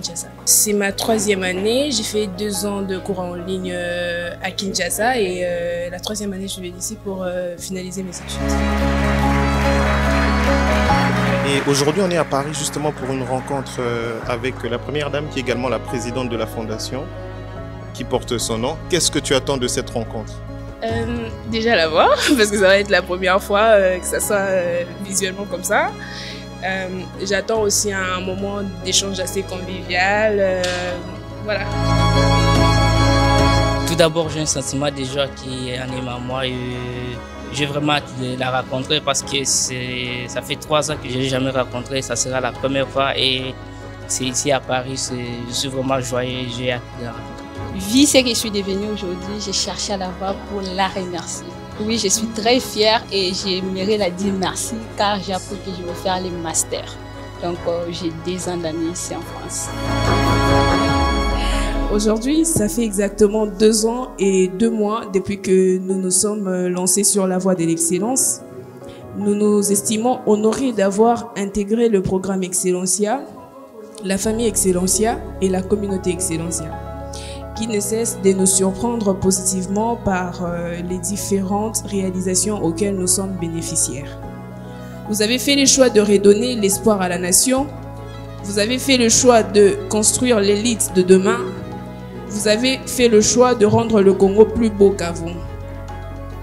Kinshasa. C'est ma 3e année, j'ai fait 2 ans de cours en ligne à Kinshasa et la 3e année je vais ici pour finaliser mes études. Et aujourd'hui on est à Paris justement pour une rencontre avec la première dame qui est également la présidente de la fondation qui porte son nom. Qu'est-ce que tu attends de cette rencontre? Déjà la voir, parce que ça va être la première fois que ça soit visuellement comme ça. J'attends aussi un moment d'échange assez convivial. Voilà. Tout d'abord, j'ai un sentiment déjà qui anime à moi et j'ai vraiment hâte de la rencontrer parce que ça fait 3 ans que je ne l'ai jamais rencontrée. Ça sera la première fois et c'est ici à Paris. Je suis vraiment joyeux, j'ai hâte de la rencontrer. Vu ce que je suis devenue aujourd'hui, j'ai cherché à la voir pour la remercier. Oui, je suis très fière et j'aimerais la dire merci car j'ai appris que je vais faire les masters. Donc j'ai 2 ans d'année ici en France. Aujourd'hui, ça fait exactement 2 ans et 2 mois depuis que nous nous sommes lancés sur la voie de l'excellence. Nous nous estimons honorés d'avoir intégré le programme Excellencia, la famille Excellencia et la communauté Excellencia, qui ne cesse de nous surprendre positivement par les différentes réalisations auxquelles nous sommes bénéficiaires. Vous avez fait le choix de redonner l'espoir à la nation. Vous avez fait le choix de construire l'élite de demain. Vous avez fait le choix de rendre le Congo plus beau qu'avant.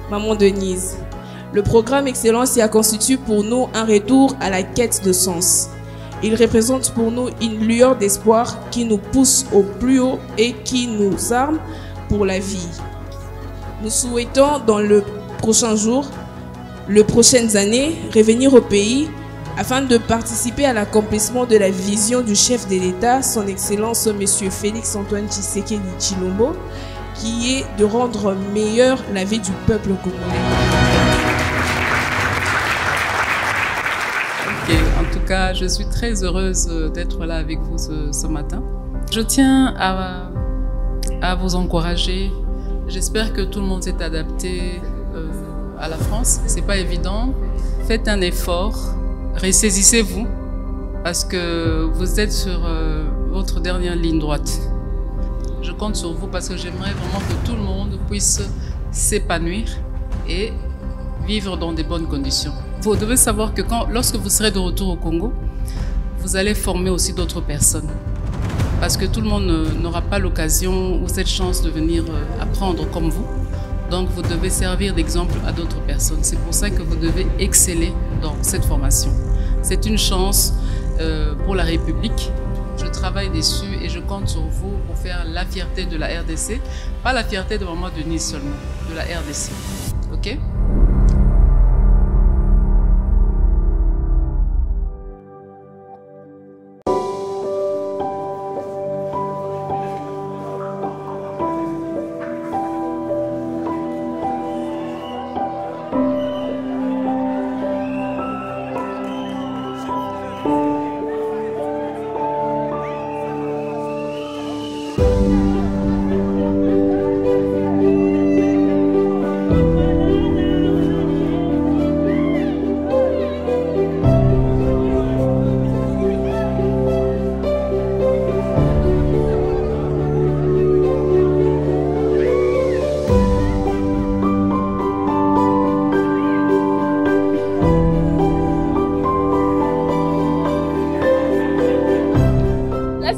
Maman Denise, le programme Excellencia constitue pour nous un retour à la quête de sens. Il représente pour nous une lueur d'espoir qui nous pousse au plus haut et qui nous arme pour la vie. Nous souhaitons dans le prochain jour, les prochaines années, revenir au pays afin de participer à l'accomplissement de la vision du chef de l'État, son Excellence M. Félix Antoine Tshisekedi Tshilombo, qui est de rendre meilleure la vie du peuple congolais. En tout cas, je suis très heureuse d'être là avec vous ce matin. Je tiens à vous encourager. J'espère que tout le monde s'est adapté à la France. C'est pas évident. Faites un effort. Ressaisissez-vous parce que vous êtes sur votre dernière ligne droite. Je compte sur vous parce que j'aimerais vraiment que tout le monde puisse s'épanouir et vivre dans de bonnes conditions. Vous devez savoir que lorsque vous serez de retour au Congo, vous allez former aussi d'autres personnes. Parce que tout le monde n'aura pas l'occasion ou cette chance de venir apprendre comme vous. Donc vous devez servir d'exemple à d'autres personnes. C'est pour ça que vous devez exceller dans cette formation. C'est une chance pour la République. Je travaille dessus et je compte sur vous pour faire la fierté de la RDC. Pas la fierté de Maman Denise seulement, de la RDC. Ok ?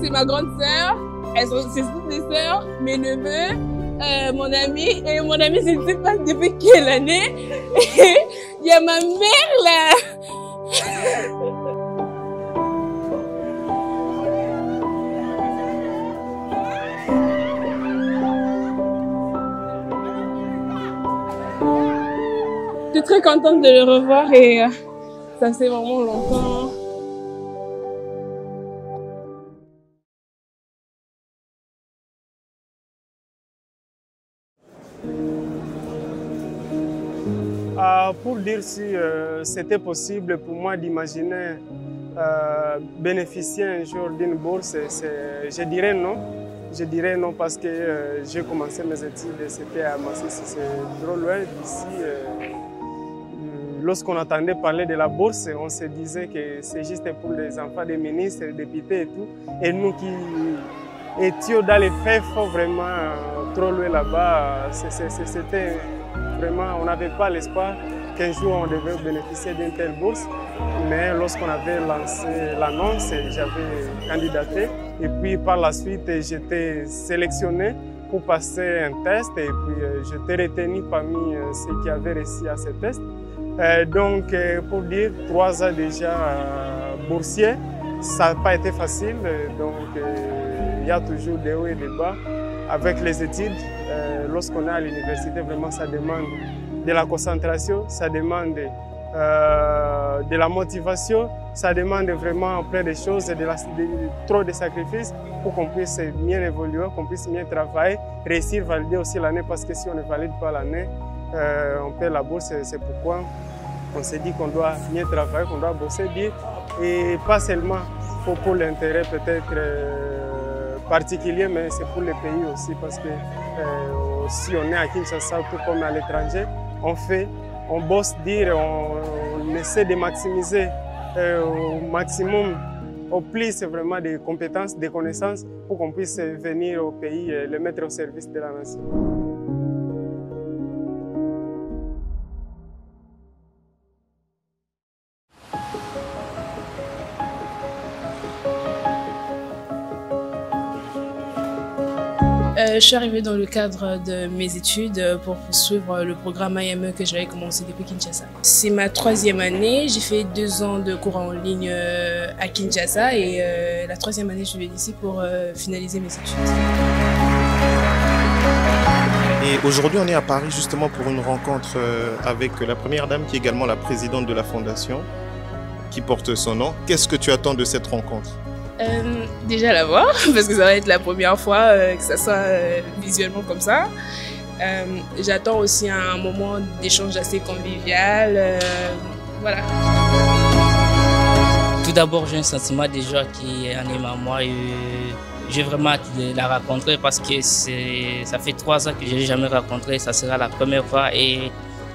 C'est ma grande sœur, c'est toutes mes sœurs, mes neveux, mon ami, et mon ami je ne sais pas depuis quelle année. Il y a ma mère là. Je suis très contente de le revoir et ça fait vraiment longtemps. Pour dire si c'était possible pour moi d'imaginer bénéficier un jour d'une bourse, je dirais non. Je dirais non parce que j'ai commencé mes études, c'était à Masisi, c'est trop loin d'ici. lorsqu'on entendait parler de la bourse, on se disait que c'est juste pour les enfants des ministres, des députés et tout. Et nous qui étions dans les faits, vraiment trop loin là-bas, c'était vraiment, on n'avait pas l'espoir qu'un jour on devait bénéficier d'une telle bourse. Mais lorsqu'on avait lancé l'annonce, j'avais candidaté. Et puis par la suite, j'étais sélectionné pour passer un test. Et puis j'étais retenu parmi ceux qui avaient réussi à ce test. Donc pour dire, 3 ans déjà boursier, ça n'a pas été facile. Donc il y a toujours des hauts et des bas. Avec les études, lorsqu'on est à l'université, vraiment ça demande de la concentration, ça demande de la motivation, ça demande vraiment plein de choses, trop de sacrifices pour qu'on puisse mieux évoluer, qu'on puisse mieux travailler, réussir à valider aussi l'année, parce que si on ne valide pas l'année, on perd la bourse. C'est pourquoi on s'est dit qu'on doit mieux travailler, qu'on doit bosser bien, et pas seulement pour l'intérêt peut-être particulier, mais c'est pour le pays aussi, parce que si on est à Kinshasa, tout comme à l'étranger, on bosse on essaie de maximiser au maximum, au plus vraiment des compétences, des connaissances pour qu'on puisse venir au pays et le mettre au service de la nation. Je suis arrivée dans le cadre de mes études pour poursuivre le programme IME que j'avais commencé depuis Kinshasa. C'est ma 3e année, j'ai fait 2 ans de cours en ligne à Kinshasa et la 3e année je suis venue ici pour finaliser mes études. Et aujourd'hui on est à Paris justement pour une rencontre avec la première dame qui est également la présidente de la fondation qui porte son nom. Qu'est-ce que tu attends de cette rencontre ? Déjà la voir, parce que ça va être la première fois que ça soit visuellement comme ça. J'attends aussi un moment d'échange assez convivial. Voilà. Tout d'abord, j'ai un sentiment déjà qui anime à moi et j'ai vraiment hâte de la rencontrer parce que ça fait 3 ans que je ne l'ai jamais rencontrée. Ça sera la première fois et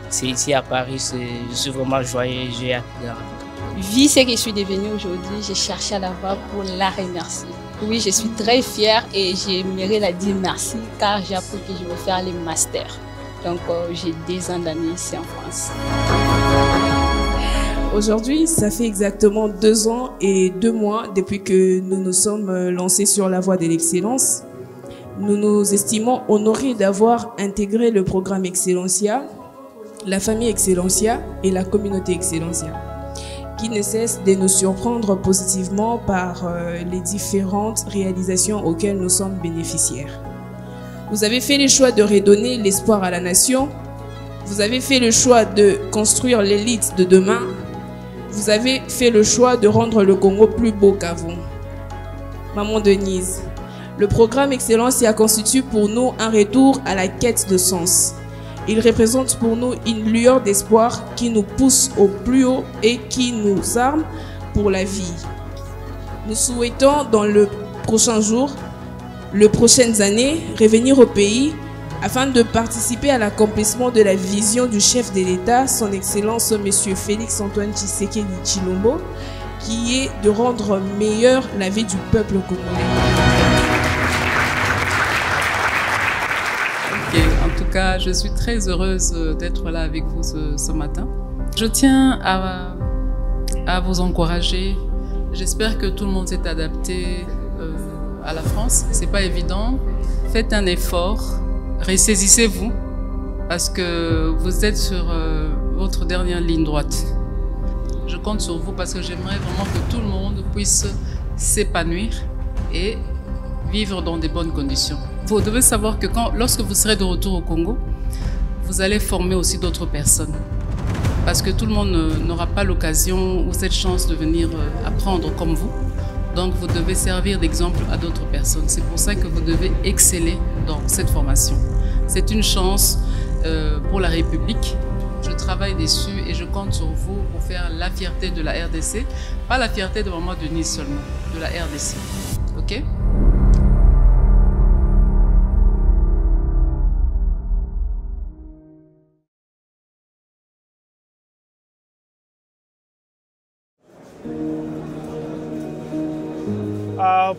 c'est ici à Paris. Je suis vraiment joyeux, j'ai hâte de la rencontrer. Vu ce que je suis devenue aujourd'hui, j'ai cherché à la voir pour la remercier. Oui, je suis très fière et j'aimerais la dire merci car j'ai appris que je vais faire les masters. Donc j'ai 2 ans d'année ici en France. Aujourd'hui, ça fait exactement 2 ans et 2 mois depuis que nous nous sommes lancés sur la voie de l'excellence. Nous nous estimons honorés d'avoir intégré le programme Excellencia, la famille Excellencia et la communauté Excellencia, qui ne cesse de nous surprendre positivement par les différentes réalisations auxquelles nous sommes bénéficiaires. Vous avez fait le choix de redonner l'espoir à la nation. Vous avez fait le choix de construire l'élite de demain. Vous avez fait le choix de rendre le Congo plus beau qu'avant. Maman Denise, le programme Excellencia constitue pour nous un retour à la quête de sens. Il représente pour nous une lueur d'espoir qui nous pousse au plus haut et qui nous arme pour la vie. Nous souhaitons dans le prochain jour, les prochaines années, revenir au pays afin de participer à l'accomplissement de la vision du chef de l'État, son Excellence M. Félix Antoine Tshisekedi Tshilombo, qui est de rendre meilleure la vie du peuple congolais. En tout cas, je suis très heureuse d'être là avec vous ce matin. Je tiens à vous encourager. J'espère que tout le monde s'est adapté à la France. C'est pas évident. Faites un effort. Ressaisissez-vous parce que vous êtes sur votre dernière ligne droite. Je compte sur vous parce que j'aimerais vraiment que tout le monde puisse s'épanouir et vivre dans de bonnes conditions. Vous devez savoir que lorsque vous serez de retour au Congo, vous allez former aussi d'autres personnes. Parce que tout le monde n'aura pas l'occasion ou cette chance de venir apprendre comme vous. Donc vous devez servir d'exemple à d'autres personnes. C'est pour ça que vous devez exceller dans cette formation. C'est une chance pour la République. Je travaille dessus et je compte sur vous pour faire la fierté de la RDC. Pas la fierté de Maman Denise seulement, de la RDC. Ok ?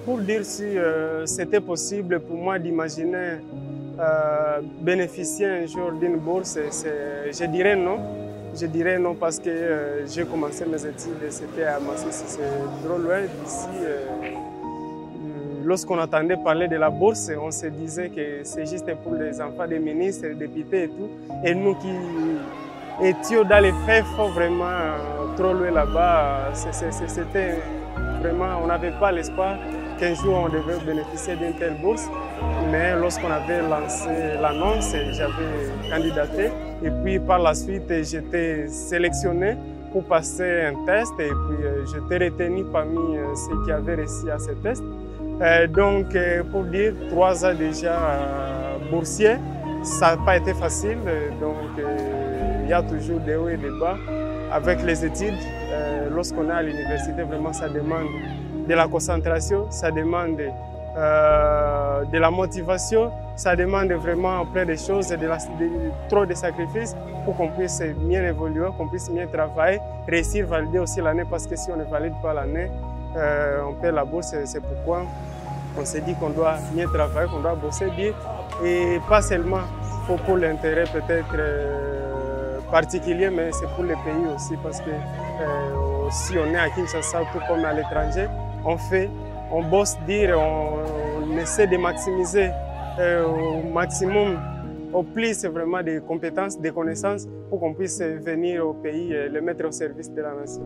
pour dire si c'était possible pour moi d'imaginer bénéficier un jour d'une bourse, je dirais non. Je dirais non parce que j'ai commencé mes études, c'était à Masisi, c'est trop loin d'ici. Lorsqu'on entendait parler de la bourse, on se disait que c'est juste pour les enfants des ministres, des députés et tout. Et nous qui étions dans les faits, vraiment trop loin là-bas, c'était vraiment, on n'avait pas l'espoir qu'un jour on devait bénéficier d'une telle bourse. Mais lorsqu'on avait lancé l'annonce, j'avais candidaté. Et puis par la suite, j'étais sélectionné pour passer un test. Et puis j'étais retenu parmi ceux qui avaient réussi à ce test. Donc pour dire, 3 ans déjà boursier, ça n'a pas été facile. Donc il y a toujours des hauts et des bas. Avec les études, lorsqu'on est à l'université, vraiment ça demande de la concentration, ça demande de la motivation, ça demande vraiment plein de choses, trop de sacrifices pour qu'on puisse mieux évoluer, qu'on puisse mieux travailler, réussir, valider aussi l'année, parce que si on ne valide pas l'année, on perd la bourse. C'est pourquoi on s'est dit qu'on doit mieux travailler, qu'on doit bosser bien, et pas seulement pour l'intérêt peut-être particulier, mais c'est pour le pays aussi, parce que si on est à Kinshasa, tout comme à l'étranger, on bosse dire, on essaie de maximiser au maximum, au plus vraiment des compétences, des connaissances, pour qu'on puisse venir au pays et le mettre au service de la nation.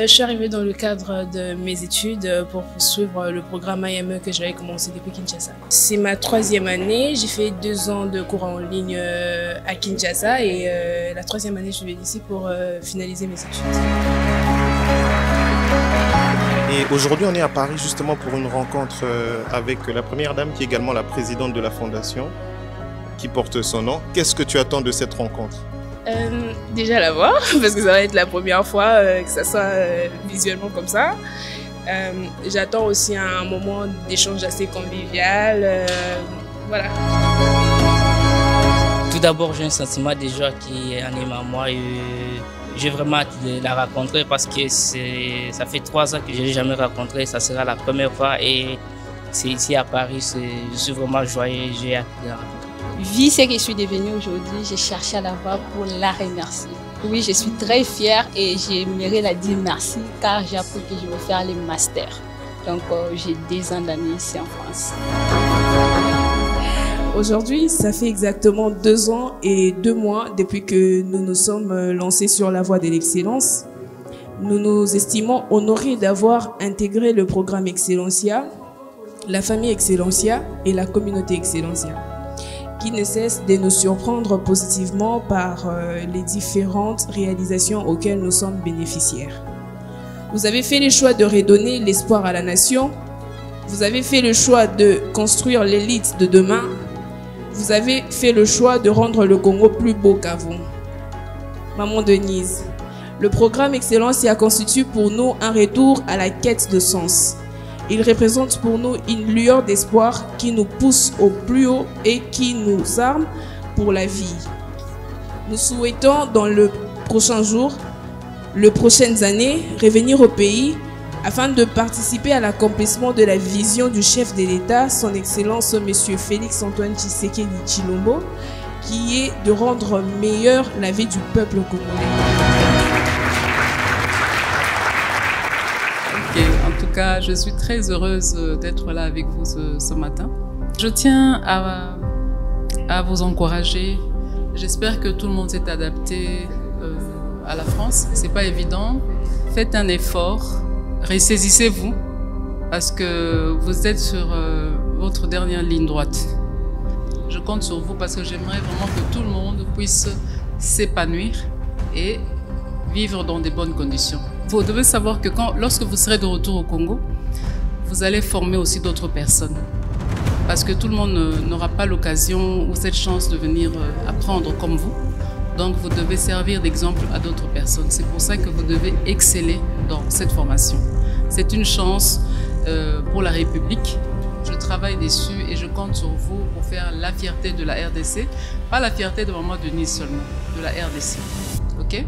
Je suis arrivée dans le cadre de mes études pour poursuivre le programme AME que j'avais commencé depuis Kinshasa. C'est ma 3e année, j'ai fait 2 ans de cours en ligne à Kinshasa et la 3e année je suis venue ici pour finaliser mes études. Et aujourd'hui on est à Paris justement pour une rencontre avec la première dame qui est également la présidente de la fondation qui porte son nom. Qu'est-ce que tu attends de cette rencontre ? Déjà la voir, parce que ça va être la première fois que ça soit visuellement comme ça. J'attends aussi un moment d'échange assez convivial. Voilà. Tout d'abord, j'ai un sentiment déjà qui anime à moi et j'ai vraiment hâte de la rencontrer parce que ça fait 3 ans que je ne l'ai jamais rencontrée. Ça sera la première fois et c'est ici à Paris. Je suis vraiment joyeux, j'ai hâte de la rencontrer. Vu ce que je suis devenue aujourd'hui, j'ai cherché à la voir pour la remercier. Oui, je suis très fière et j'aimerais la dire merci car j'ai appris que je vais faire les masters. Donc j'ai 2 ans d'année ici en France. Aujourd'hui, ça fait exactement 2 ans et 2 mois depuis que nous nous sommes lancés sur la voie de l'excellence. Nous nous estimons honorés d'avoir intégré le programme Excellencia, la famille Excellencia et la communauté Excellencia, qui ne cesse de nous surprendre positivement par les différentes réalisations auxquelles nous sommes bénéficiaires. Vous avez fait le choix de redonner l'espoir à la nation. Vous avez fait le choix de construire l'élite de demain. Vous avez fait le choix de rendre le Congo plus beau qu'avant. Maman Denise, le programme Excellencia constitue pour nous un retour à la quête de sens. Il représente pour nous une lueur d'espoir qui nous pousse au plus haut et qui nous arme pour la vie. Nous souhaitons dans le prochain jour, les prochaines années, revenir au pays afin de participer à l'accomplissement de la vision du chef de l'État, son Excellence M. Félix Antoine Tshisekedi Tshilombo, qui est de rendre meilleure la vie du peuple congolais. En tout cas, je suis très heureuse d'être là avec vous ce matin. Je tiens à vous encourager. J'espère que tout le monde s'est adapté à la France. C'est pas évident. Faites un effort. Ressaisissez-vous parce que vous êtes sur votre dernière ligne droite. Je compte sur vous parce que j'aimerais vraiment que tout le monde puisse s'épanouir et vivre dans de bonnes conditions. Vous devez savoir que lorsque vous serez de retour au Congo, vous allez former aussi d'autres personnes. Parce que tout le monde n'aura pas l'occasion ou cette chance de venir apprendre comme vous. Donc vous devez servir d'exemple à d'autres personnes. C'est pour ça que vous devez exceller dans cette formation. C'est une chance pour la République. Je travaille dessus et je compte sur vous pour faire la fierté de la RDC. Pas la fierté de vraiment de Nice seulement, de la RDC. Ok?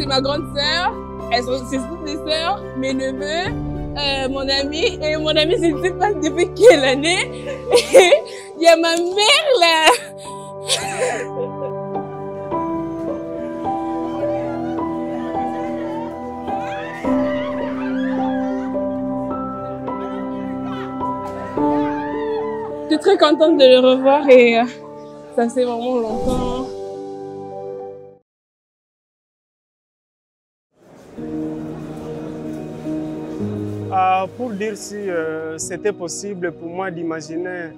Ma grande sœur, c'est toutes les sœurs, mes neveux, mon ami, et mon ami, je ne sais pas depuis quelle année. Il y a ma mère là. Je suis très contente de le revoir et ça fait vraiment longtemps. Pour dire si c'était possible pour moi d'imaginer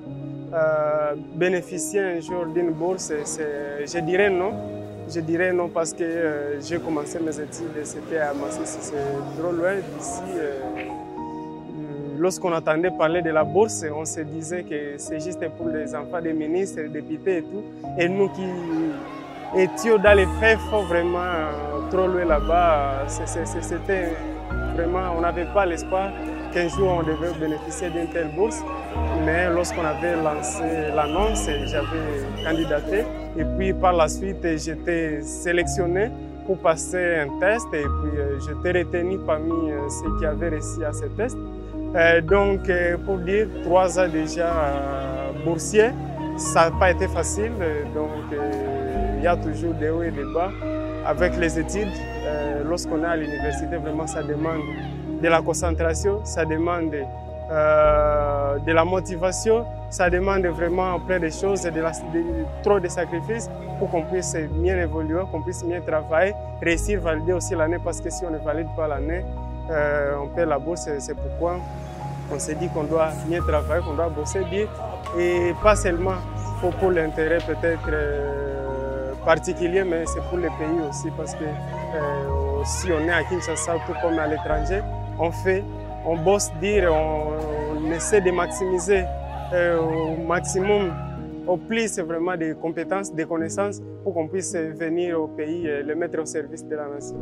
bénéficier un jour d'une bourse, je dirais non. Je dirais non parce que j'ai commencé mes études et c'était à Masisi, c'est trop loin d'ici. Lorsqu'on entendait parler de la bourse, on se disait que c'est juste pour les enfants des ministres, des députés et tout. Et nous qui étions dans les faits, vraiment trop loin là-bas, c'était vraiment, on n'avait pas l'espoir qu'un jour on devait bénéficier d'une telle bourse. Mais lorsqu'on avait lancé l'annonce, j'avais candidaté. Et puis par la suite, j'étais sélectionné pour passer un test. Et puis j'étais retenu parmi ceux qui avaient réussi à ce test. Donc pour dire, 3 ans déjà boursier, ça n'a pas été facile. Donc il y a toujours des hauts et des bas. Avec les études, lorsqu'on est à l'université, vraiment ça demande de la concentration, ça demande de la motivation, ça demande vraiment plein de choses, trop de sacrifices pour qu'on puisse mieux évoluer, qu'on puisse mieux travailler, réussir, valider aussi l'année, parce que si on ne valide pas l'année, on perd la bourse. C'est pourquoi on s'est dit qu'on doit mieux travailler, qu'on doit bosser bien, et pas seulement pour l'intérêt peut-être particulier, mais c'est pour le pays aussi, parce que si on est à Kinshasa, tout comme à l'étranger, on bosse dire, on essaie de maximiser au maximum, au plus vraiment des compétences, des connaissances, pour qu'on puisse venir au pays et le mettre au service de la nation.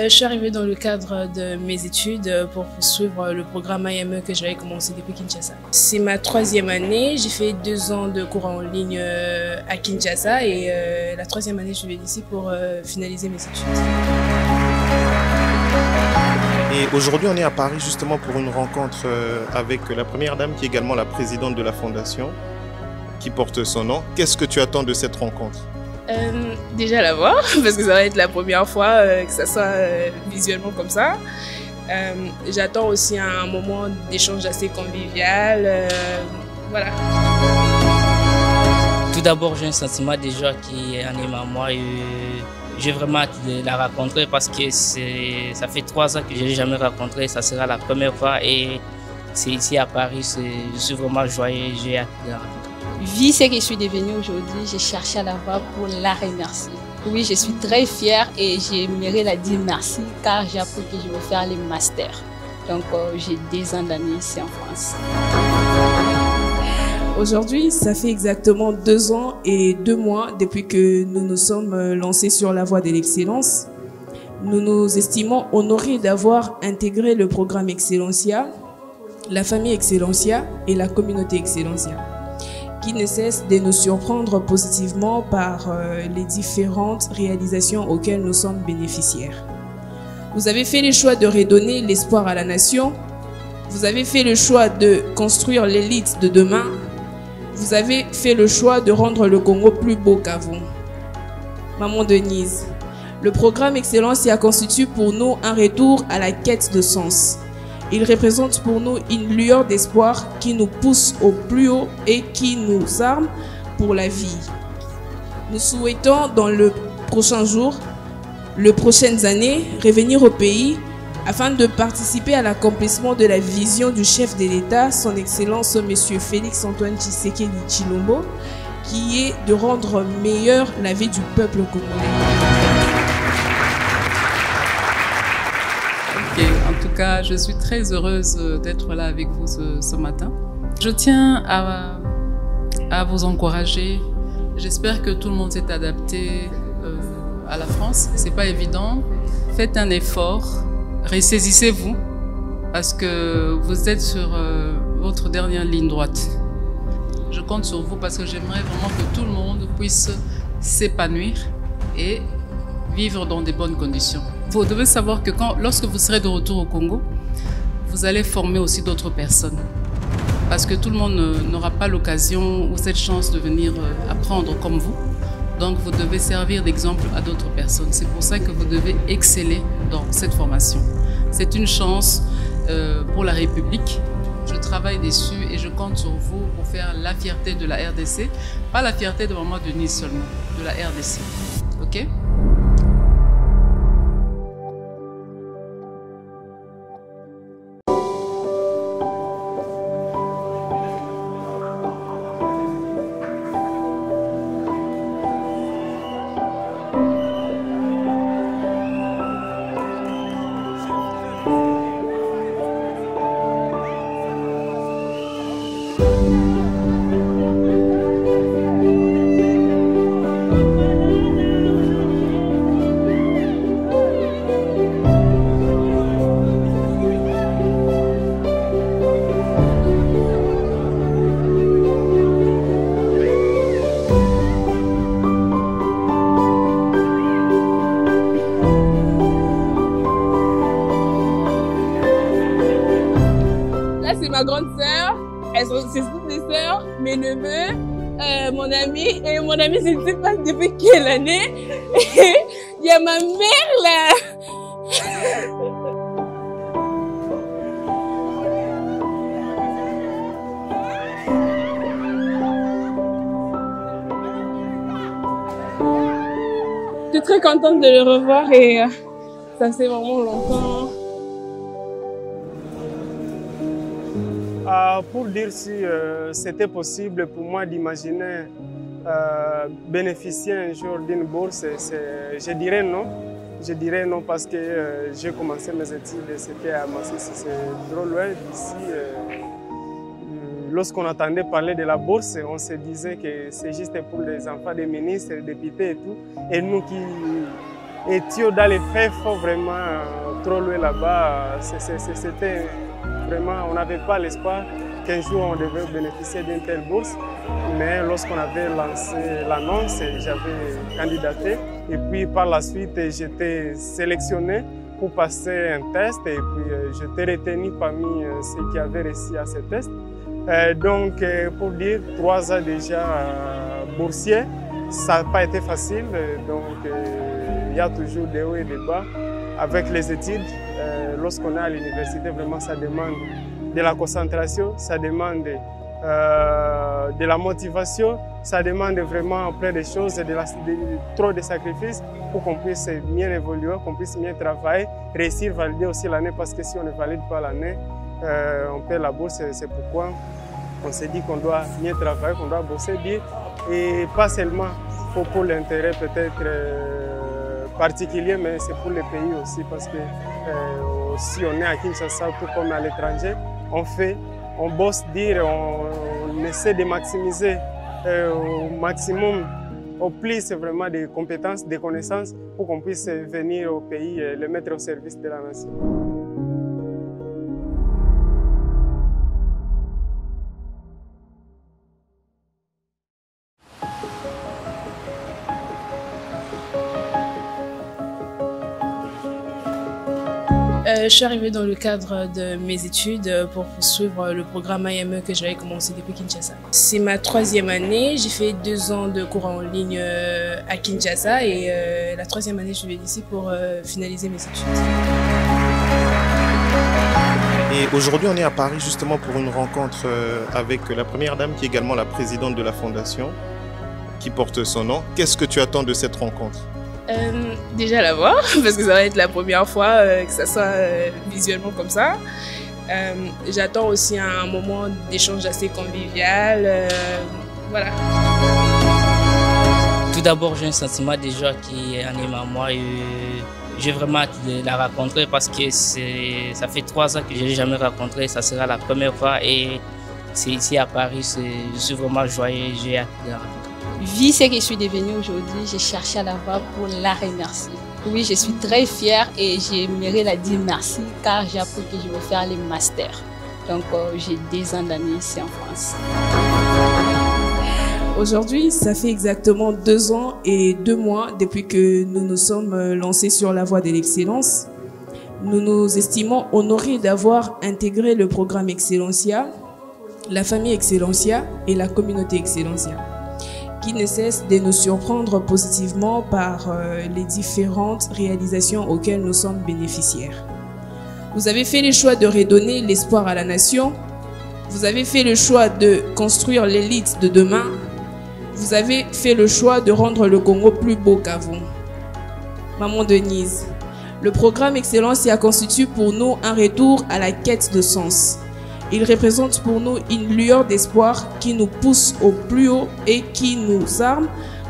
Je suis arrivée dans le cadre de mes études pour poursuivre le programme IME que j'avais commencé depuis Kinshasa. C'est ma 3e année, j'ai fait 2 ans de cours en ligne à Kinshasa et la 3e année je suis venue ici pour finaliser mes études. Et aujourd'hui on est à Paris justement pour une rencontre avec la première dame qui est également la présidente de la fondation qui porte son nom. Qu'est-ce que tu attends de cette rencontre ? Déjà la voir, parce que ça va être la première fois que ça soit visuellement comme ça. J'attends aussi un moment d'échange assez convivial. Voilà. Tout d'abord, j'ai un sentiment déjà qui anime à moi et j'ai vraiment hâte de la rencontrer parce que ça fait 3 ans que je ne l'ai jamais rencontrée. Ça sera la première fois et c'est ici à Paris. Je suis vraiment joyeux, j'ai hâte de la rencontrer. Vu ce que je suis devenue aujourd'hui, j'ai cherché à la voir pour la remercier. Oui, je suis très fière et j'aimerais la dire merci car j'ai appris que je vais faire les masters. Donc j'ai 2 ans d'année ici en France. Aujourd'hui, ça fait exactement 2 ans et 2 mois depuis que nous nous sommes lancés sur la voie de l'excellence. Nous nous estimons honorés d'avoir intégré le programme Excellencia, la famille Excellencia et la communauté Excellencia. qui ne cesse de nous surprendre positivement par les différentes réalisations auxquelles nous sommes bénéficiaires. Vous avez fait le choix de redonner l'espoir à la nation. Vous avez fait le choix de construire l'élite de demain. Vous avez fait le choix de rendre le Congo plus beau qu'avant. Maman Denise, le programme Excellence y a constitué pour nous un retour à la quête de sens. Il représente pour nous une lueur d'espoir qui nous pousse au plus haut et qui nous arme pour la vie. Nous souhaitons dans le prochain jour, les prochaines années, revenir au pays afin de participer à l'accomplissement de la vision du chef de l'État, son Excellence M. Félix-Antoine Tshisekedi Tshilombo, qui est de rendre meilleure la vie du peuple congolais. En tout cas, je suis très heureuse d'être là avec vous ce matin. Je tiens à vous encourager. J'espère que tout le monde s'est adapté à la France. C'est pas évident. Faites un effort. Ressaisissez-vous parce que vous êtes sur votre dernière ligne droite. Je compte sur vous parce que j'aimerais vraiment que tout le monde puisse s'épanouir et vivre dans de bonnes conditions. Vous devez savoir que lorsque vous serez de retour au Congo, vous allez former aussi d'autres personnes. Parce que tout le monde n'aura pas l'occasion ou cette chance de venir apprendre comme vous. Donc vous devez servir d'exemple à d'autres personnes. C'est pour ça que vous devez exceller dans cette formation. C'est une chance pour la République. Je travaille dessus et je compte sur vous pour faire la fierté de la RDC. Pas la fierté de Maman Denise seulement, de la RDC. Ok ? Ma grande sœur, c'est toutes mes sœurs, mes neveux, mon ami, et mon ami, je ne sais pas depuis quelle année. Il y a ma mère là. Je suis très contente de le revoir et ça fait vraiment longtemps. Pour dire si c'était possible pour moi d'imaginer bénéficier un jour d'une bourse, je dirais non. Je dirais non parce que j'ai commencé mes études, c'était à Masisi, c'est trop loin d'ici. Lorsqu'on entendait parler de la bourse, on se disait que c'est juste pour les enfants des ministres, des députés et tout. Et nous qui étions dans les faits, vraiment trop loin là-bas, c'était vraiment, on n'avait pas l'espoir qu'un jour on devait bénéficier d'une telle bourse. Mais lorsqu'on avait lancé l'annonce, j'avais candidaté. Et puis par la suite, j'étais sélectionné pour passer un test. Et puis j'étais retenu parmi ceux qui avaient réussi à ce test. Donc pour dire, 3 ans déjà boursier, ça n'a pas été facile. Donc il y a toujours des hauts et des bas. Avec les études, lorsqu'on est à l'université, vraiment ça demande de la concentration, ça demande de la motivation, ça demande vraiment plein de choses, trop de sacrifices pour qu'on puisse mieux évoluer, qu'on puisse mieux travailler, réussir, valider aussi l'année, parce que si on ne valide pas l'année, on perd la bourse. C'est pourquoi on s'est dit qu'on doit mieux travailler, qu'on doit bosser bien, et pas seulement pour l'intérêt peut-être particulier, mais c'est pour le pays aussi, parce que si on est à Kinshasa, tout comme à l'étranger, on bosse dire, on essaie de maximiser au maximum, au plus vraiment des compétences, des connaissances, pour qu'on puisse venir au pays et le mettre au service de la nation. Je suis arrivée dans le cadre de mes études pour poursuivre le programme AME que j'avais commencé depuis Kinshasa. C'est ma 3e année, j'ai fait 2 ans de cours en ligne à Kinshasa et la 3e année je vais ici pour finaliser mes études. Et aujourd'hui on est à Paris justement pour une rencontre avec la première dame qui est également la présidente de la fondation qui porte son nom. Qu'est-ce que tu attends de cette rencontre? Déjà la voir, parce que ça va être la première fois que ça soit visuellement comme ça. J'attends aussi un moment d'échange assez convivial. Voilà. Tout d'abord, j'ai un sentiment déjà qui anime à moi et j'ai vraiment hâte de la rencontrer parce que ça fait 3 ans que je ne l'ai jamais rencontrée. Ça sera la première fois et c'est ici à Paris. Je suis vraiment joyeux, j'ai hâte de la rencontrer. Vu ce que je suis devenue aujourd'hui, j'ai cherché à la voir pour la remercier. Oui, je suis très fière et j'aimerais la dire merci car j'ai appris que je vais faire les masters. Donc j'ai 2 ans d'année ici en France. Aujourd'hui, ça fait exactement 2 ans et 2 mois depuis que nous nous sommes lancés sur la voie de l'excellence. Nous nous estimons honorés d'avoir intégré le programme Excellencia, la famille Excellencia et la communauté Excellencia, qui ne cesse de nous surprendre positivement par les différentes réalisations auxquelles nous sommes bénéficiaires. Vous avez fait le choix de redonner l'espoir à la nation. Vous avez fait le choix de construire l'élite de demain. Vous avez fait le choix de rendre le Congo plus beau qu'avant. Maman Denise, le programme Excellencia constitue pour nous un retour à la quête de sens. Il représente pour nous une lueur d'espoir qui nous pousse au plus haut et qui nous arme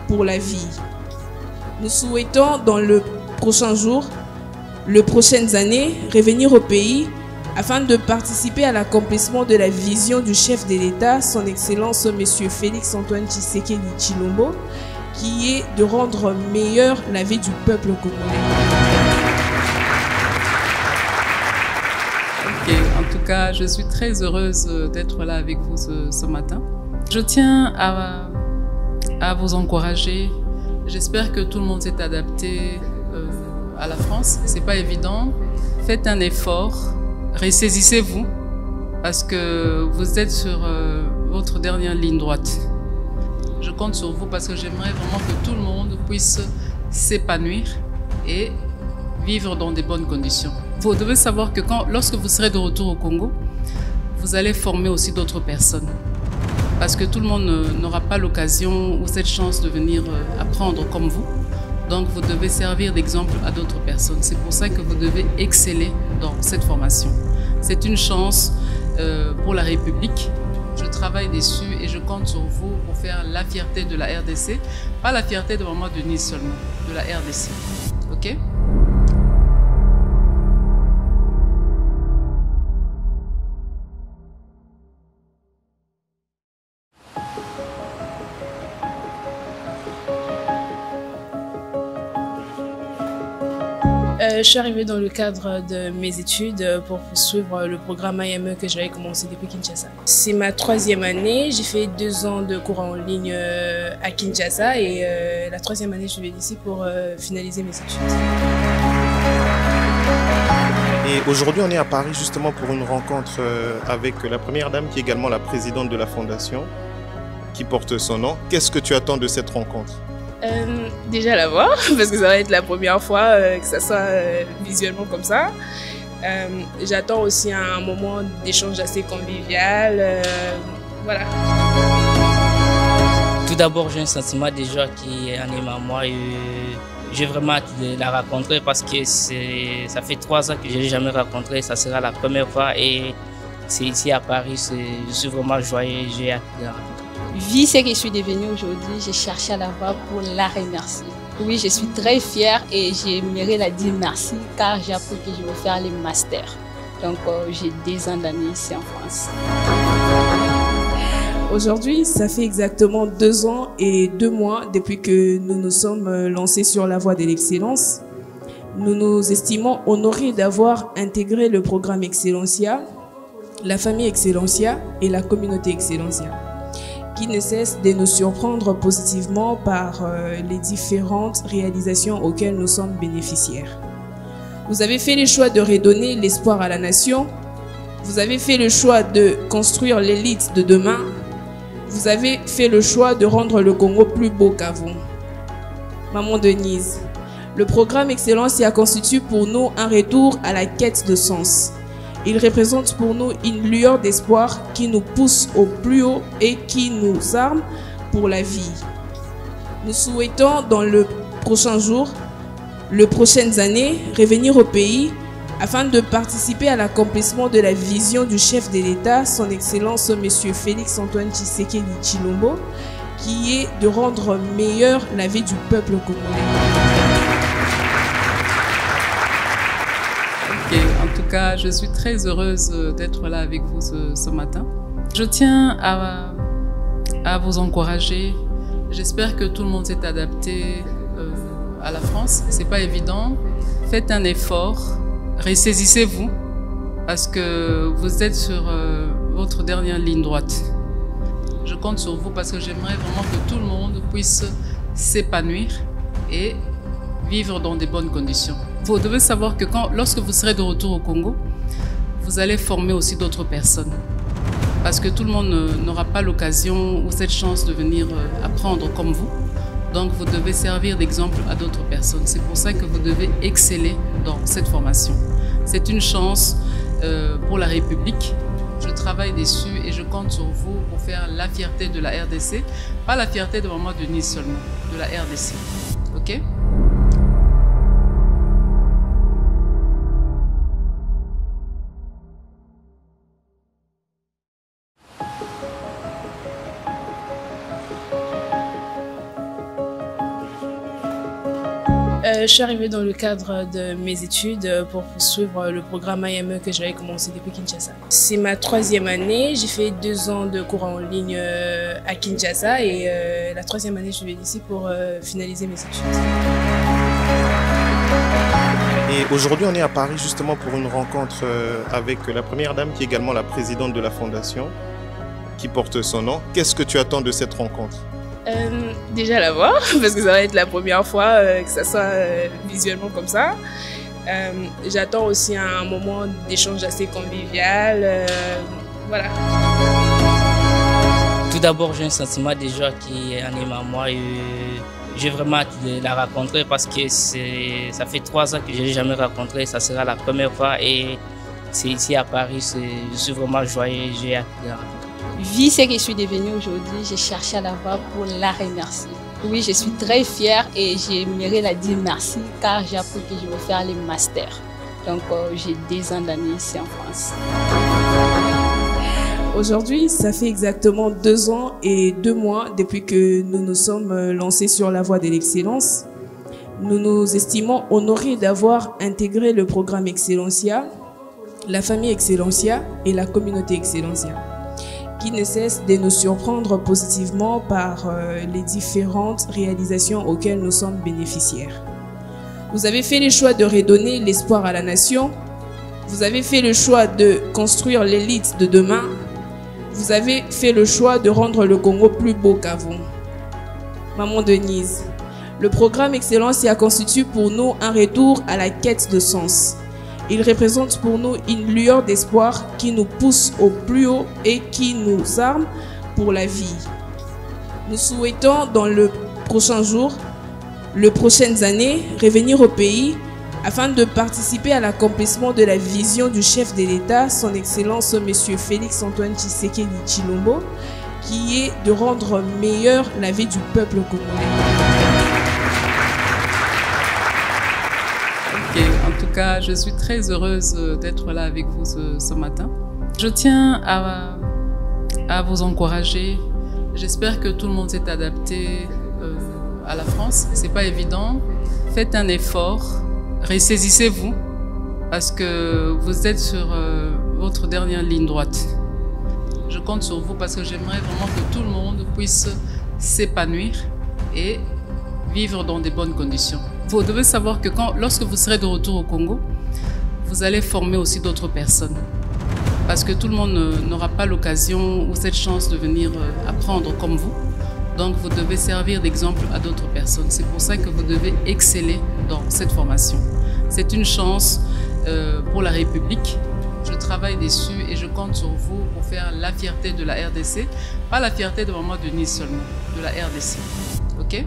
pour la vie. Nous souhaitons dans le prochain jour, les prochaines années, revenir au pays afin de participer à l'accomplissement de la vision du chef de l'État, son Excellence M. Félix Antoine Tshisekedi Tshilombo, qui est de rendre meilleure la vie du peuple congolais. En tout cas, je suis très heureuse d'être là avec vous ce matin. Je tiens à vous encourager. J'espère que tout le monde s'est adapté à la France. C'est pas évident. Faites un effort. Ressaisissez-vous parce que vous êtes sur votre dernière ligne droite. Je compte sur vous parce que j'aimerais vraiment que tout le monde puisse s'épanouir et vivre dans de bonnes conditions. Vous devez savoir que lorsque vous serez de retour au Congo, vous allez former aussi d'autres personnes. Parce que tout le monde n'aura pas l'occasion ou cette chance de venir apprendre comme vous. Donc vous devez servir d'exemple à d'autres personnes. C'est pour ça que vous devez exceller dans cette formation. C'est une chance pour la République. Je travaille dessus et je compte sur vous pour faire la fierté de la RDC. Pas la fierté de Maman Denise seulement, de la RDC. Ok ? Je suis arrivée dans le cadre de mes études pour poursuivre le programme AME que j'avais commencé depuis Kinshasa. C'est ma 3e année, j'ai fait 2 ans de cours en ligne à Kinshasa et la 3e année je vais ici pour finaliser mes études. Et aujourd'hui on est à Paris justement pour une rencontre avec la première dame qui est également la présidente de la fondation qui porte son nom. Qu'est-ce que tu attends de cette rencontre? Déjà la voir, parce que ça va être la première fois que ça soit visuellement comme ça. J'attends aussi un moment d'échange assez convivial. Voilà. Tout d'abord, j'ai un sentiment déjà qui anime à moi et j'ai vraiment hâte de la rencontrer parce que ça fait 3 ans que je ne l'ai jamais rencontrée. Ça sera la première fois et c'est ici à Paris. Je suis vraiment joyeux, j'ai hâte de la rencontrer. Vu ce que je suis devenue aujourd'hui, j'ai cherché à la voir pour la remercier. Oui, je suis très fière et j'aimerais la dire merci car j'ai appris que je vais faire les masters. Donc j'ai 2 ans d'année ici en France. Aujourd'hui, ça fait exactement 2 ans et 2 mois depuis que nous nous sommes lancés sur la voie de l'excellence. Nous nous estimons honorés d'avoir intégré le programme Excellencia, la famille Excellencia et la communauté Excellencia, qui ne cesse de nous surprendre positivement par les différentes réalisations auxquelles nous sommes bénéficiaires. Vous avez fait le choix de redonner l'espoir à la nation. Vous avez fait le choix de construire l'élite de demain. Vous avez fait le choix de rendre le Congo plus beau qu'avant. Maman Denise, le programme Excellencia constitue pour nous un retour à la quête de sens. Il représente pour nous une lueur d'espoir qui nous pousse au plus haut et qui nous arme pour la vie. Nous souhaitons dans le prochain jour, les prochaines années, revenir au pays afin de participer à l'accomplissement de la vision du chef de l'État, son Excellence M. Félix Antoine Tshisekedi Tshilombo, qui est de rendre meilleure la vie du peuple congolais. En tout cas, je suis très heureuse d'être là avec vous ce matin. Je tiens à vous encourager. J'espère que tout le monde s'est adapté à la France. C'est pas évident. Faites un effort. Ressaisissez-vous parce que vous êtes sur votre dernière ligne droite. Je compte sur vous parce que j'aimerais vraiment que tout le monde puisse s'épanouir et vivre dans de bonnes conditions. Vous devez savoir que lorsque vous serez de retour au Congo, vous allez former aussi d'autres personnes. Parce que tout le monde n'aura pas l'occasion ou cette chance de venir apprendre comme vous. Donc vous devez servir d'exemple à d'autres personnes. C'est pour ça que vous devez exceller dans cette formation. C'est une chance pour la République. Je travaille dessus et je compte sur vous pour faire la fierté de la RDC. Pas la fierté de Maman Denise seulement, de la RDC. Ok ? Je suis arrivée dans le cadre de mes études pour poursuivre le programme AME que j'avais commencé depuis Kinshasa. C'est ma 3e année, j'ai fait 2 ans de cours en ligne à Kinshasa et la 3e année je suis venue ici pour finaliser mes études. Et aujourd'hui on est à Paris justement pour une rencontre avec la première dame qui est également la présidente de la fondation qui porte son nom. Qu'est-ce que tu attends de cette rencontre ? Déjà la voir, parce que ça va être la première fois que ça soit visuellement comme ça. J'attends aussi un moment d'échange assez convivial. Voilà. Tout d'abord, j'ai un sentiment déjà qui anime à moi et j'ai vraiment hâte de la rencontrer parce que ça fait 3 ans que je ne l'ai jamais rencontrée. Ça sera la première fois et c'est ici à Paris. Je suis vraiment joyeux, j'ai hâte de la rencontrer. Vu ce que je suis devenue aujourd'hui, j'ai cherché à la voir pour la remercier. Oui, je suis très fière et j'aimerais la dire merci car j'ai appris que je vais faire les masters. Donc j'ai 2 ans d'année ici en France. Aujourd'hui, ça fait exactement 2 ans et 2 mois depuis que nous nous sommes lancés sur la voie de l'excellence. Nous nous estimons honorés d'avoir intégré le programme Excellencia, la famille Excellencia et la communauté Excellencia, qui ne cesse de nous surprendre positivement par les différentes réalisations auxquelles nous sommes bénéficiaires. Vous avez fait le choix de redonner l'espoir à la nation. Vous avez fait le choix de construire l'élite de demain. Vous avez fait le choix de rendre le Congo plus beau qu'avant. Maman Denise, le programme Excellencia constitue pour nous un retour à la quête de sens. Il représente pour nous une lueur d'espoir qui nous pousse au plus haut et qui nous arme pour la vie. Nous souhaitons dans le prochain jour, les prochaines années, revenir au pays afin de participer à l'accomplissement de la vision du chef de l'État, son Excellence M. Félix Antoine Tshisekedi Tshilombo, qui est de rendre meilleure la vie du peuple congolais. En tout cas, je suis très heureuse d'être là avec vous ce matin. Je tiens à vous encourager. J'espère que tout le monde s'est adapté à la France. C'est pas évident. Faites un effort. Ressaisissez-vous parce que vous êtes sur votre dernière ligne droite. Je compte sur vous parce que j'aimerais vraiment que tout le monde puisse s'épanouir et vivre dans de bonnes conditions. Vous devez savoir que lorsque vous serez de retour au Congo, vous allez former aussi d'autres personnes. Parce que tout le monde n'aura pas l'occasion ou cette chance de venir apprendre comme vous. Donc vous devez servir d'exemple à d'autres personnes. C'est pour ça que vous devez exceller dans cette formation. C'est une chance pour la République. Je travaille dessus et je compte sur vous pour faire la fierté de la RDC. Pas la fierté de Maman Denise seulement, de la RDC. OK?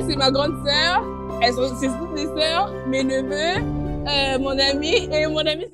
C'est ma grande sœur, c'est toutes mes sœurs, mes neveux, mon ami et mon ami.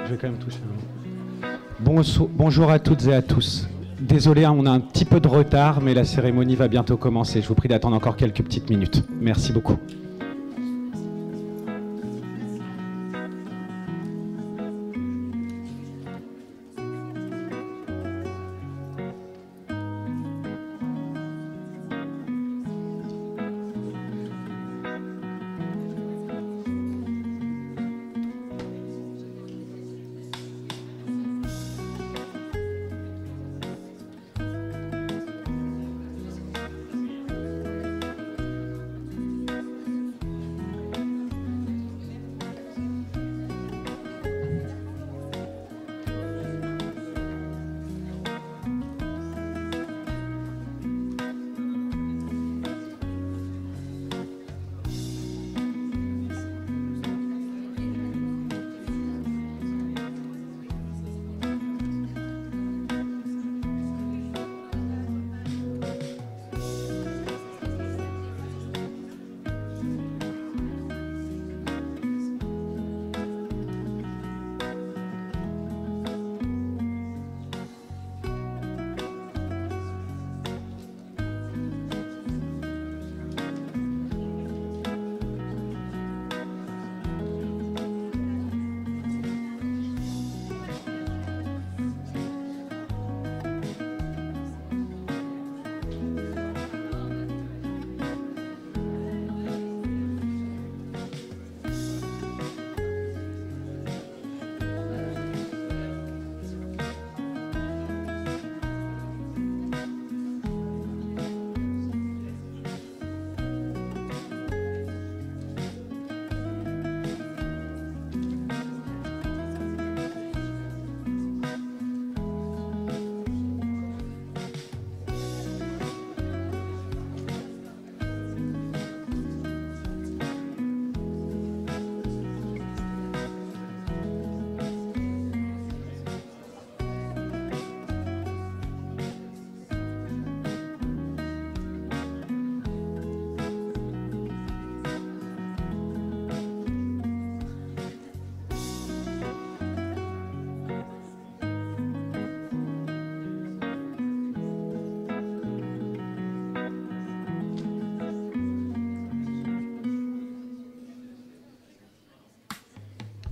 Je vais quand même toucher. Bonjour à toutes et à tous. Désolé, on a un petit peu de retard, mais la cérémonie va bientôt commencer. Je vous prie d'attendre encore quelques petites minutes. Merci beaucoup.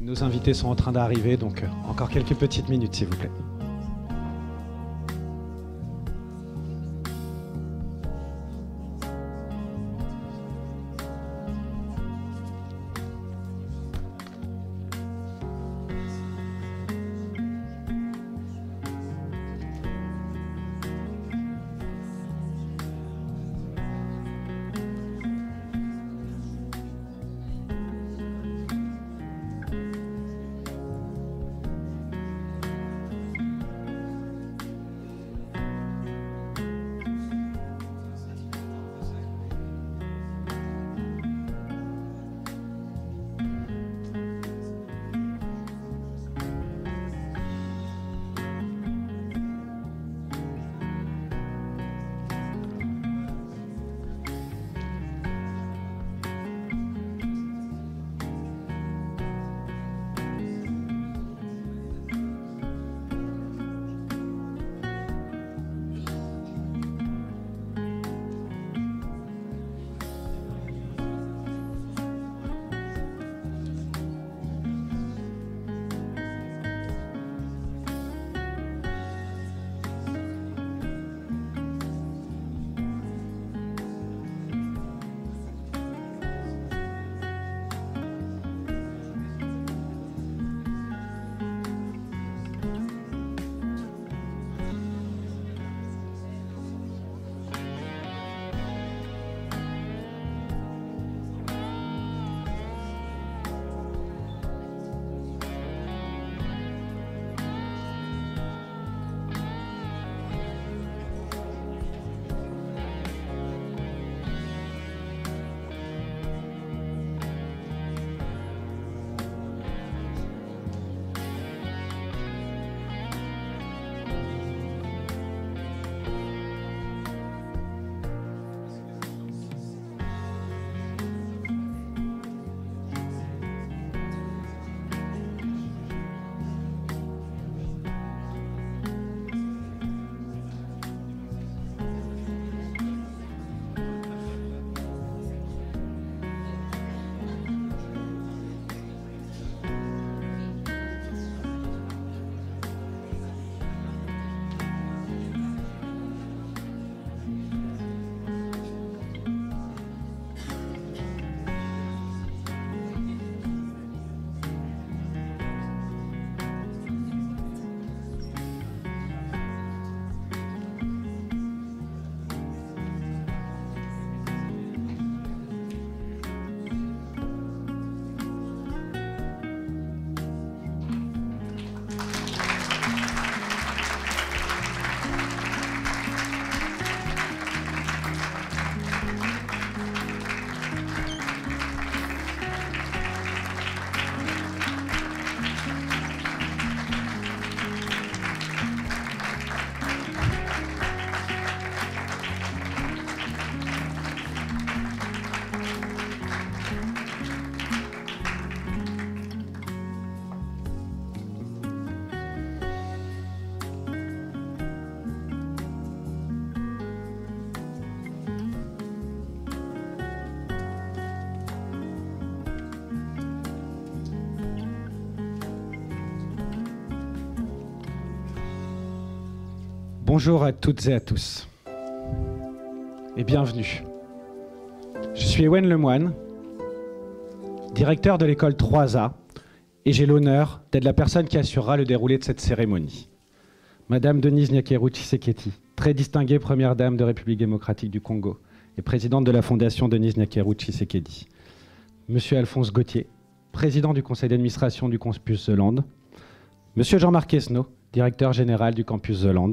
Nos invités sont en train d'arriver, donc encore quelques petites minutes, s'il vous plaît. Bonjour à toutes et à tous et bienvenue. Je suis Ewen Lemoine, directeur de l'école 3A et j'ai l'honneur d'être la personne qui assurera le déroulé de cette cérémonie. Madame Denise Nyakeru Tshisekedi, très distinguée première dame de République démocratique du Congo et présidente de la fondation Denise Nyakeru Tshisekedi. Monsieur Alphonse Gauthier, président du conseil d'administration du campus The Land. Monsieur Jean-Marc Esnault, directeur général du campus The Land.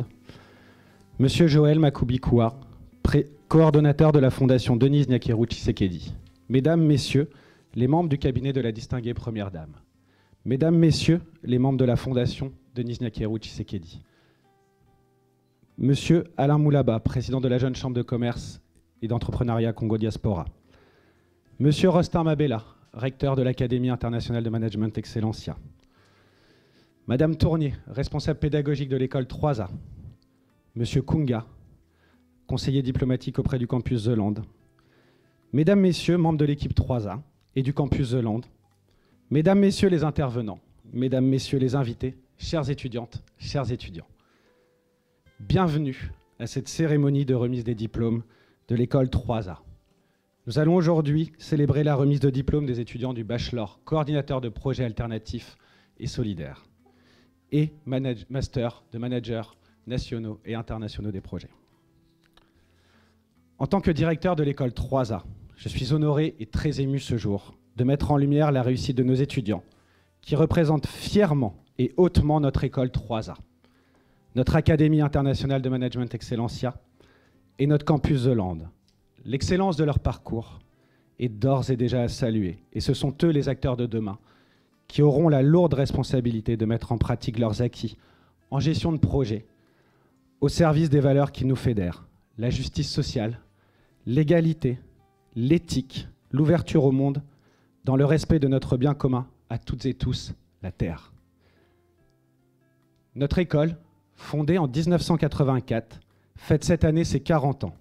Monsieur Joël Makubikoua, coordonnateur de la fondation Denise Nyakeru Tshisekedi. Mesdames, Messieurs, les membres du cabinet de la distinguée Première Dame. Mesdames, Messieurs, les membres de la fondation Denise Nyakeru Tshisekedi. Monsieur Alain Moulaba, président de la Jeune Chambre de commerce et d'entrepreneuriat Congo Diaspora. Monsieur Rostin Mabella, recteur de l'Académie internationale de management Excellencia. Madame Tournier, responsable pédagogique de l'école 3A. Monsieur Kunga, conseiller diplomatique auprès du campus The Land. Mesdames, Messieurs, membres de l'équipe 3A et du campus The Land. Mesdames, Messieurs les intervenants, Mesdames, Messieurs les invités, chères étudiantes, chers étudiants, bienvenue à cette cérémonie de remise des diplômes de l'école 3A. Nous allons aujourd'hui célébrer la remise de diplôme des étudiants du bachelor coordinateur de projets alternatifs et solidaires et master de managers nationaux et internationaux des projets. En tant que directeur de l'école 3A, je suis honoré et très ému ce jour de mettre en lumière la réussite de nos étudiants qui représentent fièrement et hautement notre école 3A, notre Académie internationale de management Excellencia et notre campus The Land. L'excellence de leur parcours est d'ores et déjà à saluer et ce sont eux les acteurs de demain qui auront la lourde responsabilité de mettre en pratique leurs acquis en gestion de projet au service des valeurs qui nous fédèrent, la justice sociale, l'égalité, l'éthique, l'ouverture au monde, dans le respect de notre bien commun à toutes et tous, la Terre. Notre école, fondée en 1984, fête cette année ses 40 ans.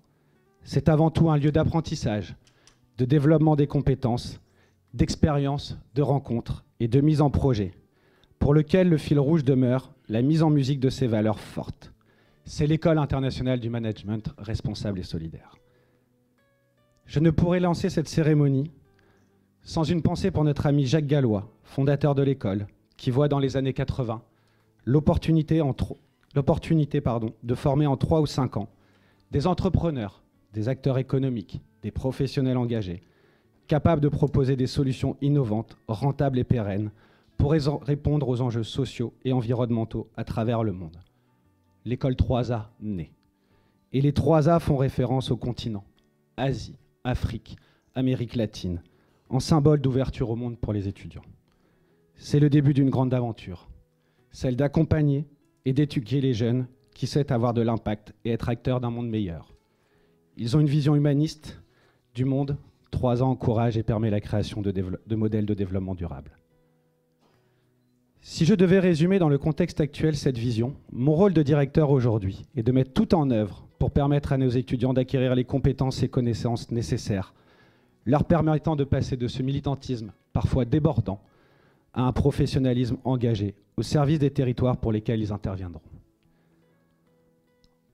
C'est avant tout un lieu d'apprentissage, de développement des compétences, d'expérience, de rencontres et de mise en projet, pour lequel le fil rouge demeure la mise en musique de ces valeurs fortes. C'est l'école internationale du management responsable et solidaire. Je ne pourrais lancer cette cérémonie sans une pensée pour notre ami Jacques Gallois, fondateur de l'école, qui voit dans les années 80 l'opportunité de former en 3 ou 5 ans des entrepreneurs, des acteurs économiques, des professionnels engagés, capables de proposer des solutions innovantes, rentables et pérennes pour répondre aux enjeux sociaux et environnementaux à travers le monde. L'école 3A naît. Et les 3A font référence au continent, Asie, Afrique, Amérique latine, en symbole d'ouverture au monde pour les étudiants. C'est le début d'une grande aventure, celle d'accompagner et d'éduquer les jeunes qui souhaitent avoir de l'impact et être acteurs d'un monde meilleur. Ils ont une vision humaniste du monde. 3A encourage et permet la création de modèles de développement durable. Si je devais résumer dans le contexte actuel cette vision, mon rôle de directeur aujourd'hui est de mettre tout en œuvre pour permettre à nos étudiants d'acquérir les compétences et connaissances nécessaires, leur permettant de passer de ce militantisme parfois débordant à un professionnalisme engagé au service des territoires pour lesquels ils interviendront.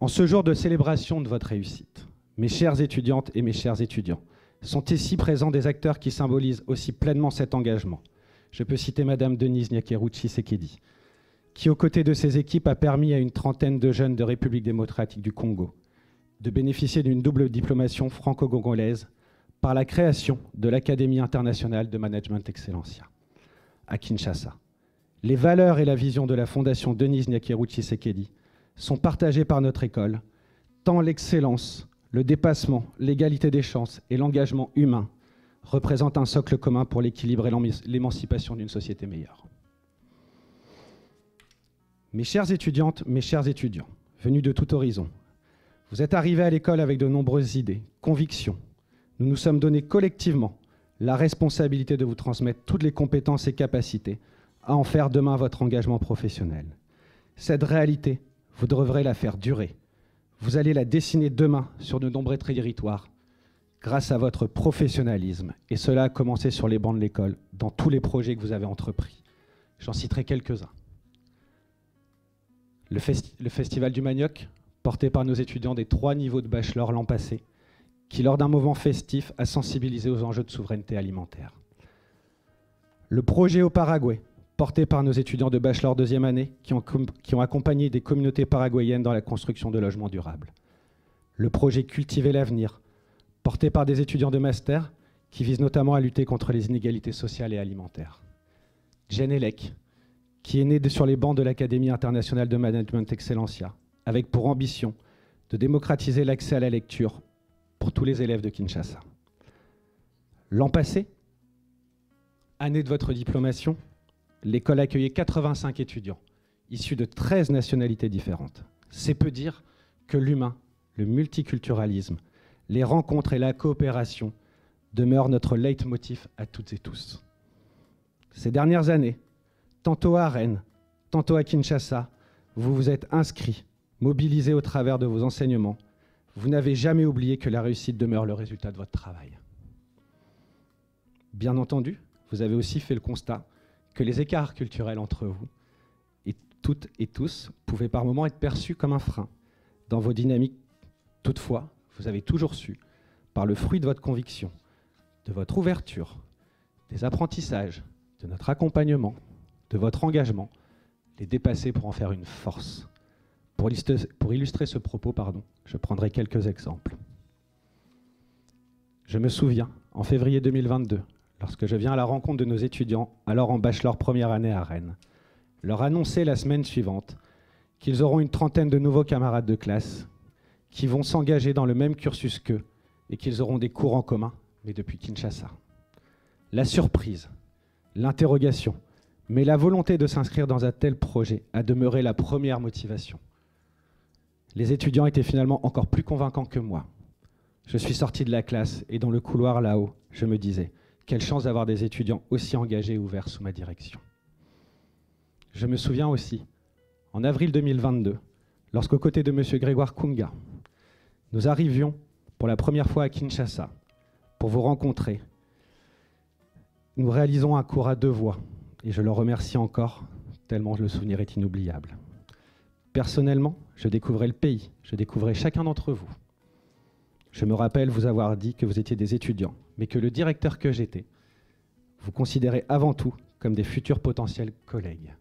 En ce jour de célébration de votre réussite, mes chères étudiantes et mes chers étudiants, sont ici présents des acteurs qui symbolisent aussi pleinement cet engagement. Je peux citer Madame Denise Nyakeruchi-Sekedi, qui aux côtés de ses équipes a permis à une trentaine de jeunes de République démocratique du Congo de bénéficier d'une double diplomation franco-congolaise par la création de l'Académie internationale de management Excellencia à Kinshasa. Les valeurs et la vision de la Fondation Denise Nyakeruchi-Sekedi sont partagées par notre école, tant l'excellence, le dépassement, l'égalité des chances et l'engagement humain représentent un socle commun pour l'équilibre et l'émancipation d'une société meilleure. Mes chères étudiantes, mes chers étudiants, venus de tout horizon, vous êtes arrivés à l'école avec de nombreuses idées, convictions. Nous nous sommes donnés collectivement la responsabilité de vous transmettre toutes les compétences et capacités à en faire demain votre engagement professionnel. Cette réalité, vous devrez la faire durer. Vous allez la dessiner demain sur de nombreux territoires grâce à votre professionnalisme. Et cela a commencé sur les bancs de l'école, dans tous les projets que vous avez entrepris. J'en citerai quelques-uns. Le Festival du Manioc, porté par nos étudiants des 3 niveaux de bachelor l'an passé, qui lors d'un moment festif a sensibilisé aux enjeux de souveraineté alimentaire. Le projet au Paraguay, porté par nos étudiants de bachelor 2e année qui ont accompagné des communautés paraguayennes dans la construction de logements durables. Le projet Cultiver l'avenir, porté par des étudiants de master qui visent notamment à lutter contre les inégalités sociales et alimentaires. Genelec, qui est né sur les bancs de l'Académie internationale de management Excellencia, avec pour ambition de démocratiser l'accès à la lecture pour tous les élèves de Kinshasa. L'an passé, année de votre diplomation, l'école accueillait 85 étudiants, issus de 13 nationalités différentes. C'est peu dire que l'humain, le multiculturalisme, les rencontres et la coopération demeurent notre leitmotiv à toutes et tous. Ces dernières années, tantôt à Rennes, tantôt à Kinshasa, vous vous êtes inscrits, mobilisés au travers de vos enseignements. Vous n'avez jamais oublié que la réussite demeure le résultat de votre travail. Bien entendu, vous avez aussi fait le constat que les écarts culturels entre vous, et toutes et tous, pouvaient par moments être perçus comme un frein dans vos dynamiques. Toutefois, vous avez toujours su, par le fruit de votre conviction, de votre ouverture, des apprentissages, de notre accompagnement, de votre engagement, les dépasser pour en faire une force. Pour illustrer ce propos, je prendrai quelques exemples. Je me souviens, en février 2022, lorsque je viens à la rencontre de nos étudiants, alors en bachelor première année à Rennes, leur annoncer la semaine suivante qu'ils auront une trentaine de nouveaux camarades de classe qui vont s'engager dans le même cursus qu'eux et qu'ils auront des cours en commun, mais depuis Kinshasa. La surprise, l'interrogation, mais la volonté de s'inscrire dans un tel projet a demeuré la première motivation. Les étudiants étaient finalement encore plus convaincants que moi. Je suis sorti de la classe et dans le couloir là-haut, je me disais, quelle chance d'avoir des étudiants aussi engagés et ouverts sous ma direction. Je me souviens aussi, en avril 2022, lorsqu'aux côtés de M. Grégoire Kunga, nous arrivions pour la première fois à Kinshasa pour vous rencontrer. Nous réalisons un cours à 2 voix et je le remercie encore, tellement le souvenir est inoubliable. Personnellement, je découvrais le pays, je découvrais chacun d'entre vous. Je me rappelle vous avoir dit que vous étiez des étudiants, mais que le directeur que j'étais vous considérait avant tout comme des futurs potentiels collègues.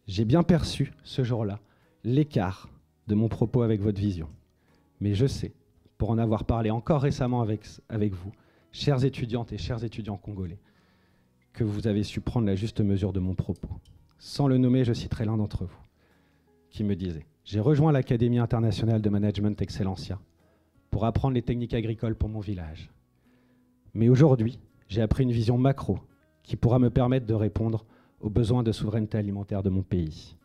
J'ai bien perçu, ce jour-là, l'écart de mon propos avec votre vision. Mais je sais, pour en avoir parlé encore récemment avec vous, chères étudiantes et chers étudiants congolais, que vous avez su prendre la juste mesure de mon propos. Sans le nommer, je citerai l'un d'entre vous, qui me disait « J'ai rejoint l'Académie internationale de management Excellencia pour apprendre les techniques agricoles pour mon village. Mais aujourd'hui, j'ai appris une vision macro qui pourra me permettre de répondre aux besoins de souveraineté alimentaire de mon pays.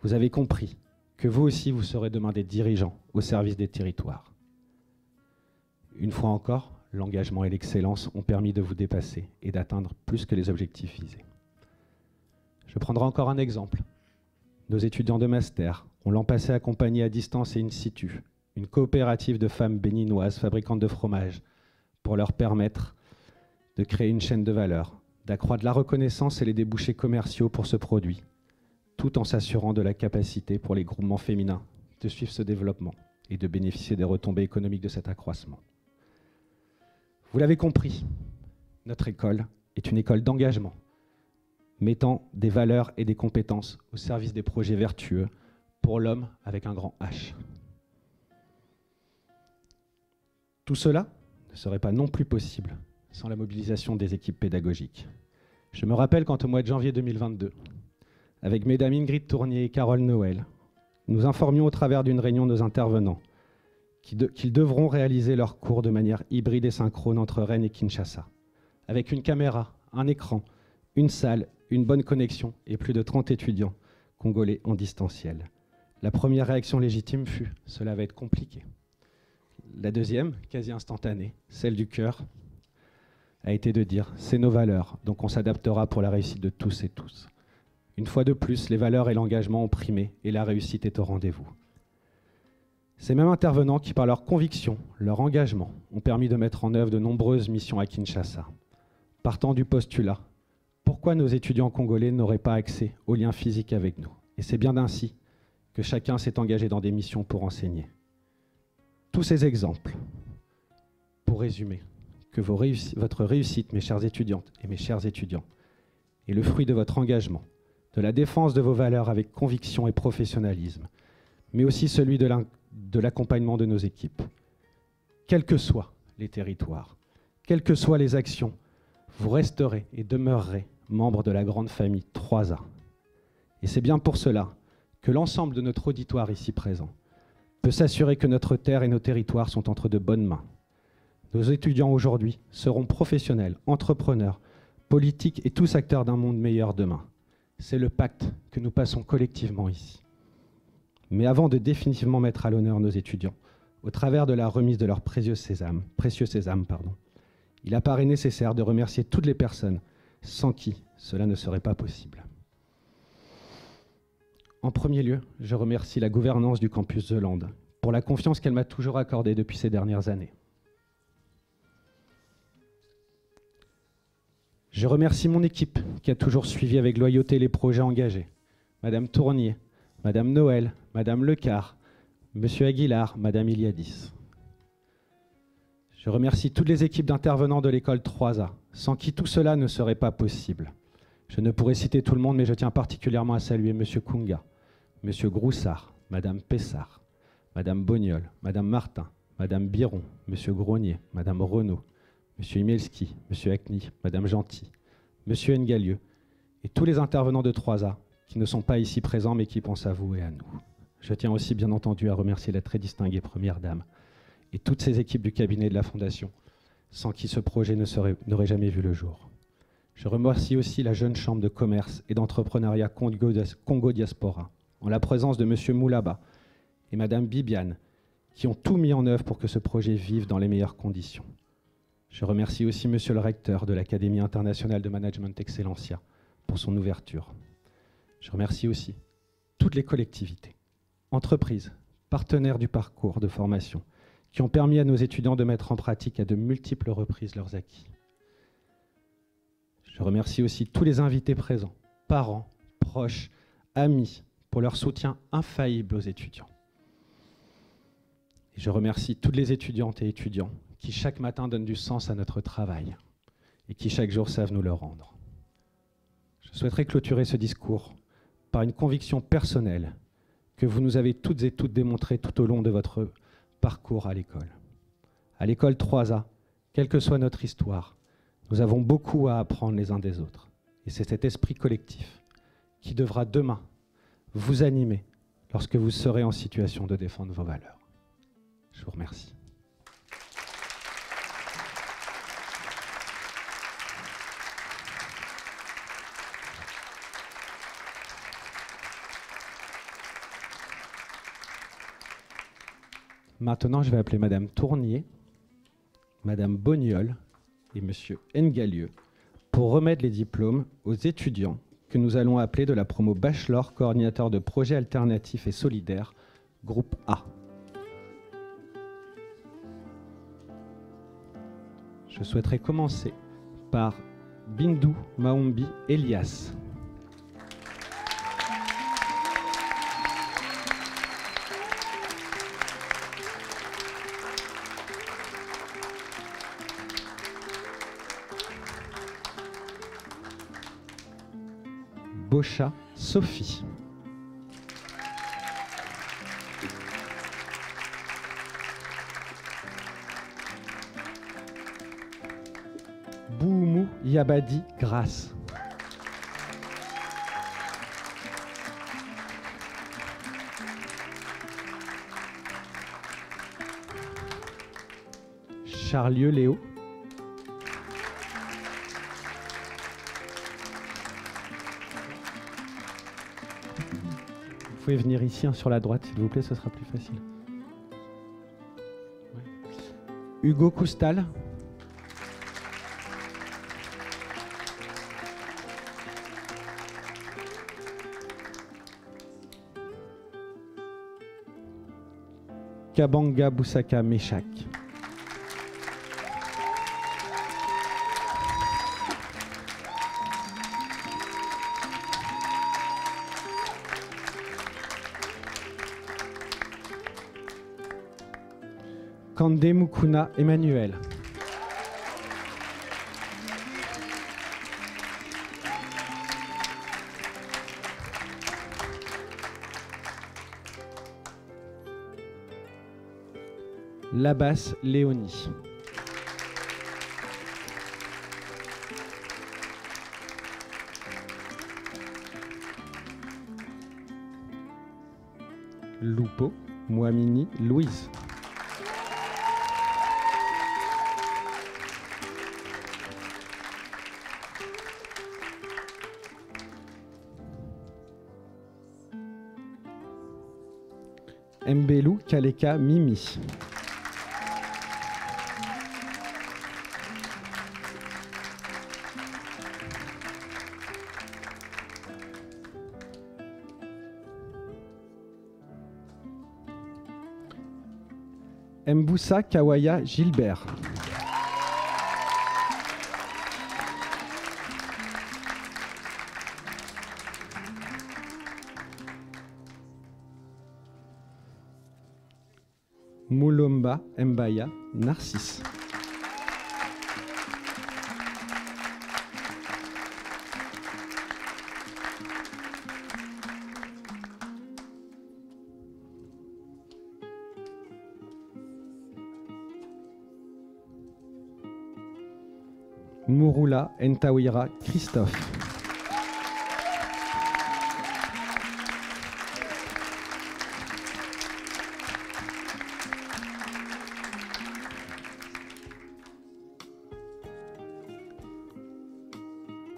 Vous avez compris que vous aussi, vous serez demain des dirigeants au service des territoires. » Une fois encore, l'engagement et l'excellence ont permis de vous dépasser et d'atteindre plus que les objectifs visés. Je prendrai encore un exemple. Nos étudiants de master ont l'an passé accompagné à distance et in situ une coopérative de femmes béninoises fabricantes de fromage pour leur permettre de créer une chaîne de valeur, d'accroître la reconnaissance et les débouchés commerciaux pour ce produit, tout en s'assurant de la capacité pour les groupements féminins de suivre ce développement et de bénéficier des retombées économiques de cet accroissement. Vous l'avez compris, notre école est une école d'engagement, mettant des valeurs et des compétences au service des projets vertueux pour l'homme avec un grand H. Tout cela ne serait pas non plus possible sans la mobilisation des équipes pédagogiques. Je me rappelle quand au mois de janvier 2022, avec mesdames Ingrid Tournier et Carole Noël, nous informions au travers d'une réunion nos intervenants qu'ils devront réaliser leurs cours de manière hybride et synchrone entre Rennes et Kinshasa, avec une caméra, un écran, une salle, une bonne connexion et plus de 30 étudiants congolais en distanciel. La première réaction légitime fut « cela va être compliqué ». La deuxième, quasi instantanée, celle du cœur, a été de dire « c'est nos valeurs, donc on s'adaptera pour la réussite de tous et tous ». Une fois de plus, les valeurs et l'engagement ont primé et la réussite est au rendez-vous. Ces mêmes intervenants qui, par leur conviction, leur engagement, ont permis de mettre en œuvre de nombreuses missions à Kinshasa. Partant du postulat, pourquoi nos étudiants congolais n'auraient pas accès aux liens physiques avec nous? Et c'est bien ainsi que chacun s'est engagé dans des missions pour enseigner. Tous ces exemples, pour résumer, que votre réussite, mes chères étudiantes et mes chers étudiants, est le fruit de votre engagement, de la défense de vos valeurs avec conviction et professionnalisme, mais aussi celui de l'accompagnement de nos équipes. Quels que soient les territoires, quelles que soient les actions, vous resterez et demeurerez membres de la grande famille 3A. Et c'est bien pour cela que l'ensemble de notre auditoire ici présent peut s'assurer que notre terre et nos territoires sont entre de bonnes mains. Nos étudiants aujourd'hui seront professionnels, entrepreneurs, politiques et tous acteurs d'un monde meilleur demain. C'est le pacte que nous passons collectivement ici. Mais avant de définitivement mettre à l'honneur nos étudiants, au travers de la remise de leurs précieux sésames, il apparaît nécessaire de remercier toutes les personnes sans qui cela ne serait pas possible. En premier lieu, je remercie la gouvernance du campus The Land pour la confiance qu'elle m'a toujours accordée depuis ces dernières années. Je remercie mon équipe qui a toujours suivi avec loyauté les projets engagés. Madame Tournier, Madame Noël, Madame Lecar, Monsieur Aguilar, Madame Iliadis. Je remercie toutes les équipes d'intervenants de l'école 3A, sans qui tout cela ne serait pas possible. Je ne pourrais citer tout le monde, mais je tiens particulièrement à saluer Monsieur Kunga, Monsieur Groussard, Madame Pessard, Madame Bognol, Madame Martin, Madame Biron, Monsieur Gronier, Madame Renaud, Monsieur Imelski, Monsieur Acny, Madame Gentil, Monsieur Ngalieu, et tous les intervenants de 3A qui ne sont pas ici présents mais qui pensent à vous et à nous. Je tiens aussi bien entendu à remercier la très distinguée Première Dame et toutes ces équipes du cabinet de la Fondation, sans qui ce projet n'aurait jamais vu le jour. Je remercie aussi la jeune chambre de commerce et d'entrepreneuriat Congo Diaspora, en la présence de Monsieur Moulaba et Madame Bibiane, qui ont tout mis en œuvre pour que ce projet vive dans les meilleures conditions. Je remercie aussi Monsieur le recteur de l'Académie internationale de management Excellencia pour son ouverture. Je remercie aussi toutes les collectivités, entreprises, partenaires du parcours de formation, qui ont permis à nos étudiants de mettre en pratique à de multiples reprises leurs acquis. Je remercie aussi tous les invités présents, parents, proches, amis, pour leur soutien infaillible aux étudiants. Et je remercie toutes les étudiantes et étudiants qui chaque matin donnent du sens à notre travail et qui chaque jour savent nous le rendre. Je souhaiterais clôturer ce discours par une conviction personnelle que vous nous avez toutes et toutes démontré tout au long de votre parcours à l'école. À l'école 3A, quelle que soit notre histoire, nous avons beaucoup à apprendre les uns des autres. Et c'est cet esprit collectif qui devra demain vous animer lorsque vous serez en situation de défendre vos valeurs. Je vous remercie. Maintenant, je vais appeler Madame Tournier, Madame Bognol et Monsieur Ngalieu pour remettre les diplômes aux étudiants que nous allons appeler de la promo Bachelor coordinateur de projets alternatifs et solidaires, groupe A. Je souhaiterais commencer par Bindou Maombi Elias. Bocha Sophie. Boumou Yabadi Grace. Charlieu Léo. Vous pouvez venir ici sur la droite, s'il vous plaît, ce sera plus facile. Ouais. Hugo Coustal. Kabanga Boussaka Meshak. Kande Mukuna Emmanuel. Labas Léonie. Lupo Mouamini Louise. Mbelou Kaleka Mimi. Mboussa Kawaya Gilbert. Mulomba Mbaya Narcisse. Mouroula Ntawira Christophe.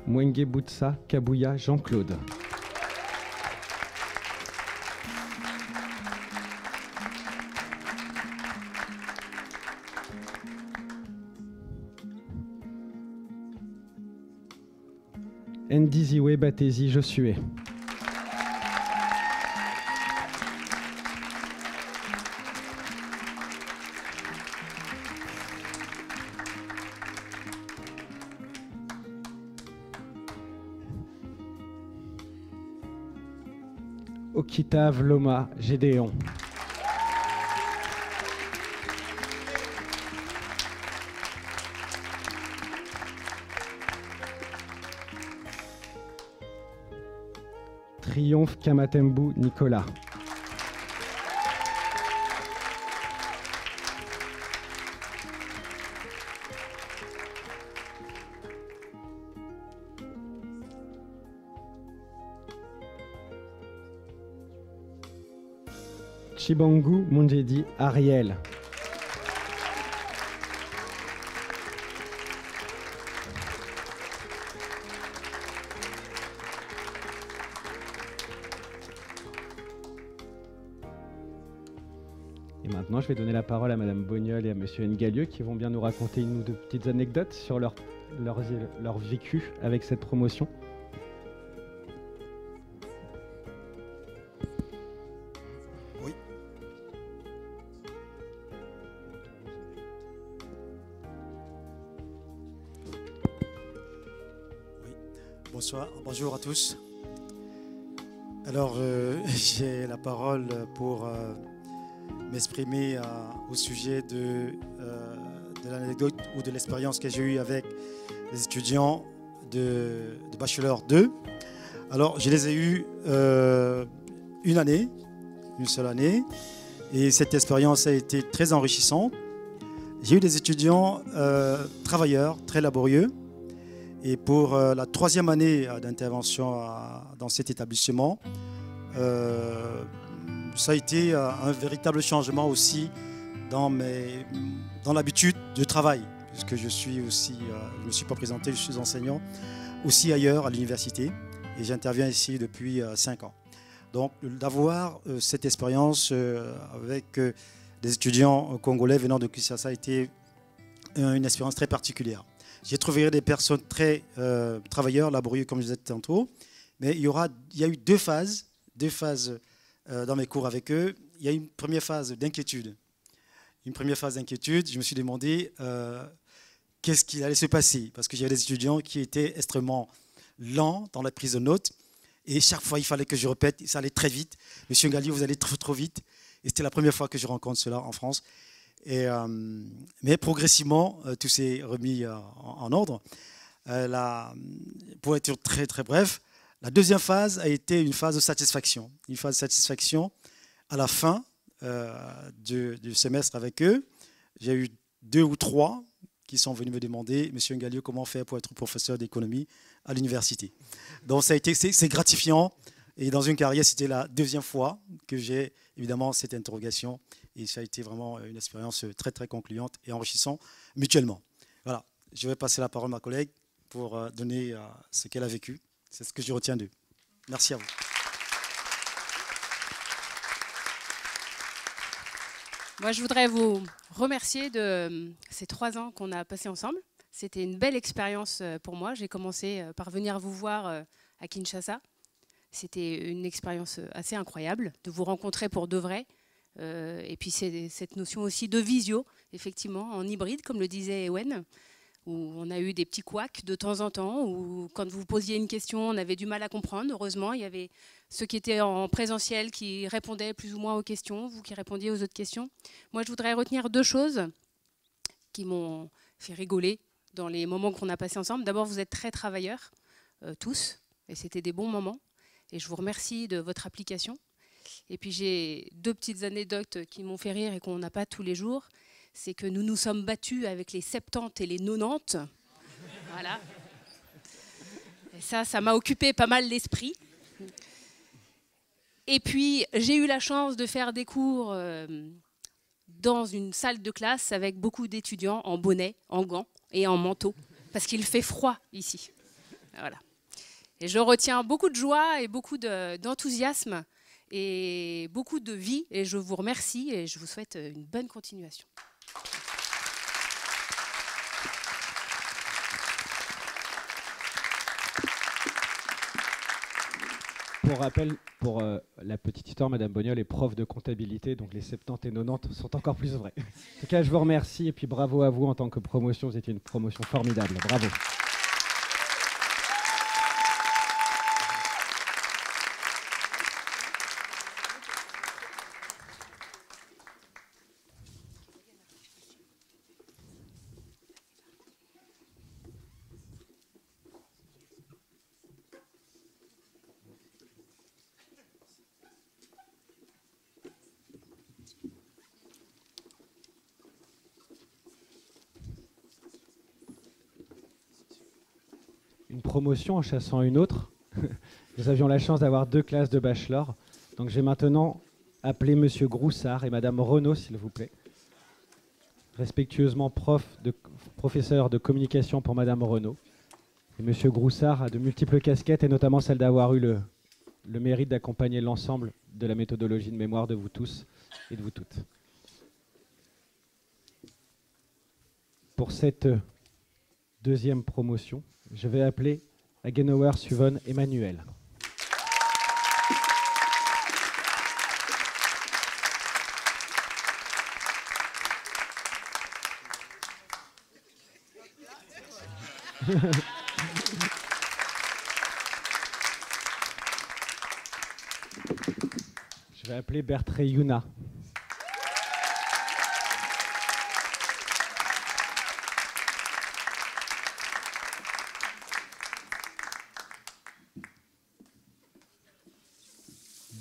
Mwenge Boutsa Kabouya Jean-Claude. Ndiziwe Batezi Josué. Okitav Loma Gédéon. Triomphe Kamatembu Nicolas. Chibangu Mundjedi Ariel. Et maintenant, je vais donner la parole à Madame Bognol et à Monsieur Ngalieu qui vont bien nous raconter une ou deux petites anecdotes sur leur vécu avec cette promotion. Oui. Oui. Bonjour à tous. Alors, j'ai la parole pour m'exprimer au sujet de l'anecdote ou de l'expérience que j'ai eue avec les étudiants de Bachelor 2. Alors, je les ai eus une seule année, et cette expérience a été très enrichissante. J'ai eu des étudiants travailleurs, très laborieux, et pour la 3e année d'intervention dans cet établissement, ça a été un véritable changement aussi dans l'habitude de travail, puisque je ne me suis pas présenté, je suis enseignant aussi ailleurs à l'université, et j'interviens ici depuis 5 ans. Donc d'avoir cette expérience avec des étudiants congolais venant de Kinshasa a été une expérience très particulière. J'ai trouvé des personnes très travailleurs, laborieux, comme je disais tantôt, mais il y a eu deux phases dans mes cours avec eux. Il y a une première phase d'inquiétude. Je me suis demandé qu'est-ce qu'il allait se passer, parce que j'avais des étudiants qui étaient extrêmement lents dans la prise de notes, et chaque fois il fallait que je répète, ça allait très vite. Monsieur Ngalieu, vous allez trop vite. Et c'était la première fois que je rencontre cela en France. Mais progressivement, tout s'est remis en ordre. Pour être très très bref, la deuxième phase a été une phase de satisfaction. Une phase de satisfaction à la fin du semestre avec eux. J'ai eu 2 ou 3 qui sont venus me demander, Monsieur Ngalieu, comment faire pour être professeur d'économie à l'université. Donc c'est gratifiant. Et dans une carrière, c'était la 2e fois que j'ai évidemment cette interrogation. Et ça a été vraiment une expérience très très concluante et enrichissante mutuellement. Voilà, je vais passer la parole à ma collègue pour donner ce qu'elle a vécu. C'est ce que je retiens d'eux. Merci à vous. Moi, je voudrais vous remercier de ces 3 ans qu'on a passés ensemble. C'était une belle expérience pour moi. J'ai commencé par venir vous voir à Kinshasa. C'était une expérience assez incroyable de vous rencontrer pour de vrai. Et puis c'est cette notion aussi de visio, effectivement, en hybride, comme le disait Ewen. où on a eu des petits couacs de temps en temps, où quand vous posiez une question, on avait du mal à comprendre. Heureusement, il y avait ceux qui étaient en présentiel qui répondaient plus ou moins aux questions, vous qui répondiez aux autres questions. Moi, je voudrais retenir 2 choses qui m'ont fait rigoler dans les moments qu'on a passés ensemble. D'abord, vous êtes très travailleurs, tous, et c'était des bons moments. Et je vous remercie de votre application. Et puis j'ai 2 petites anecdotes qui m'ont fait rire et qu'on n'a pas tous les jours. C'est que nous nous sommes battus avec les 70 et les 90. Voilà. Et ça m'a occupé pas mal l'esprit. Et puis j'ai eu la chance de faire des cours dans une salle de classe avec beaucoup d'étudiants en bonnet, en gants et en manteau, parce qu'il fait froid ici. Voilà. Et je retiens beaucoup de joie et beaucoup d'enthousiasme et beaucoup de vie. Et je vous remercie et je vous souhaite une bonne continuation. Pour rappel, pour la petite histoire, Madame Bognol est prof de comptabilité, donc les 70 et 90 sont encore plus vrais. En tout cas, je vous remercie et puis bravo à vous en tant que promotion. Vous étiez une promotion formidable. Bravo. Une promotion en chassant une autre. Nous avions la chance d'avoir 2 classes de bachelor. Donc j'ai maintenant appelé Monsieur Groussard et Madame Renaud, s'il vous plaît. Respectueusement professeur de communication pour Madame Renaud. Et Monsieur Groussard a de multiples casquettes et notamment celle d'avoir eu le mérite d'accompagner l'ensemble de la méthodologie de mémoire de vous tous et de vous toutes. Pour cette 2e promotion, je vais appeler Agenauer Suvon Emmanuel. Je vais appeler Bertré Yuna.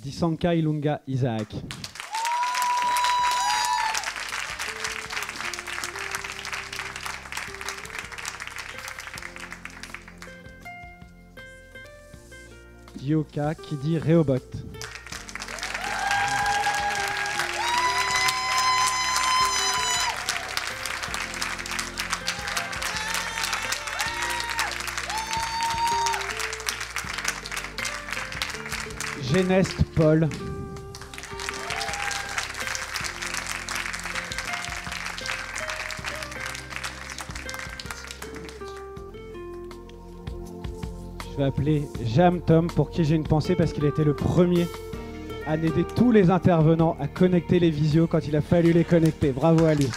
Disanka Ilunga Isaac. Dioka Kidi Rehoboth. Geneste Paul. Je vais appeler Jam Tom, pour qui j'ai une pensée parce qu'il a été le premier à aider tous les intervenants à connecter les visios quand il a fallu les connecter. Bravo à lui.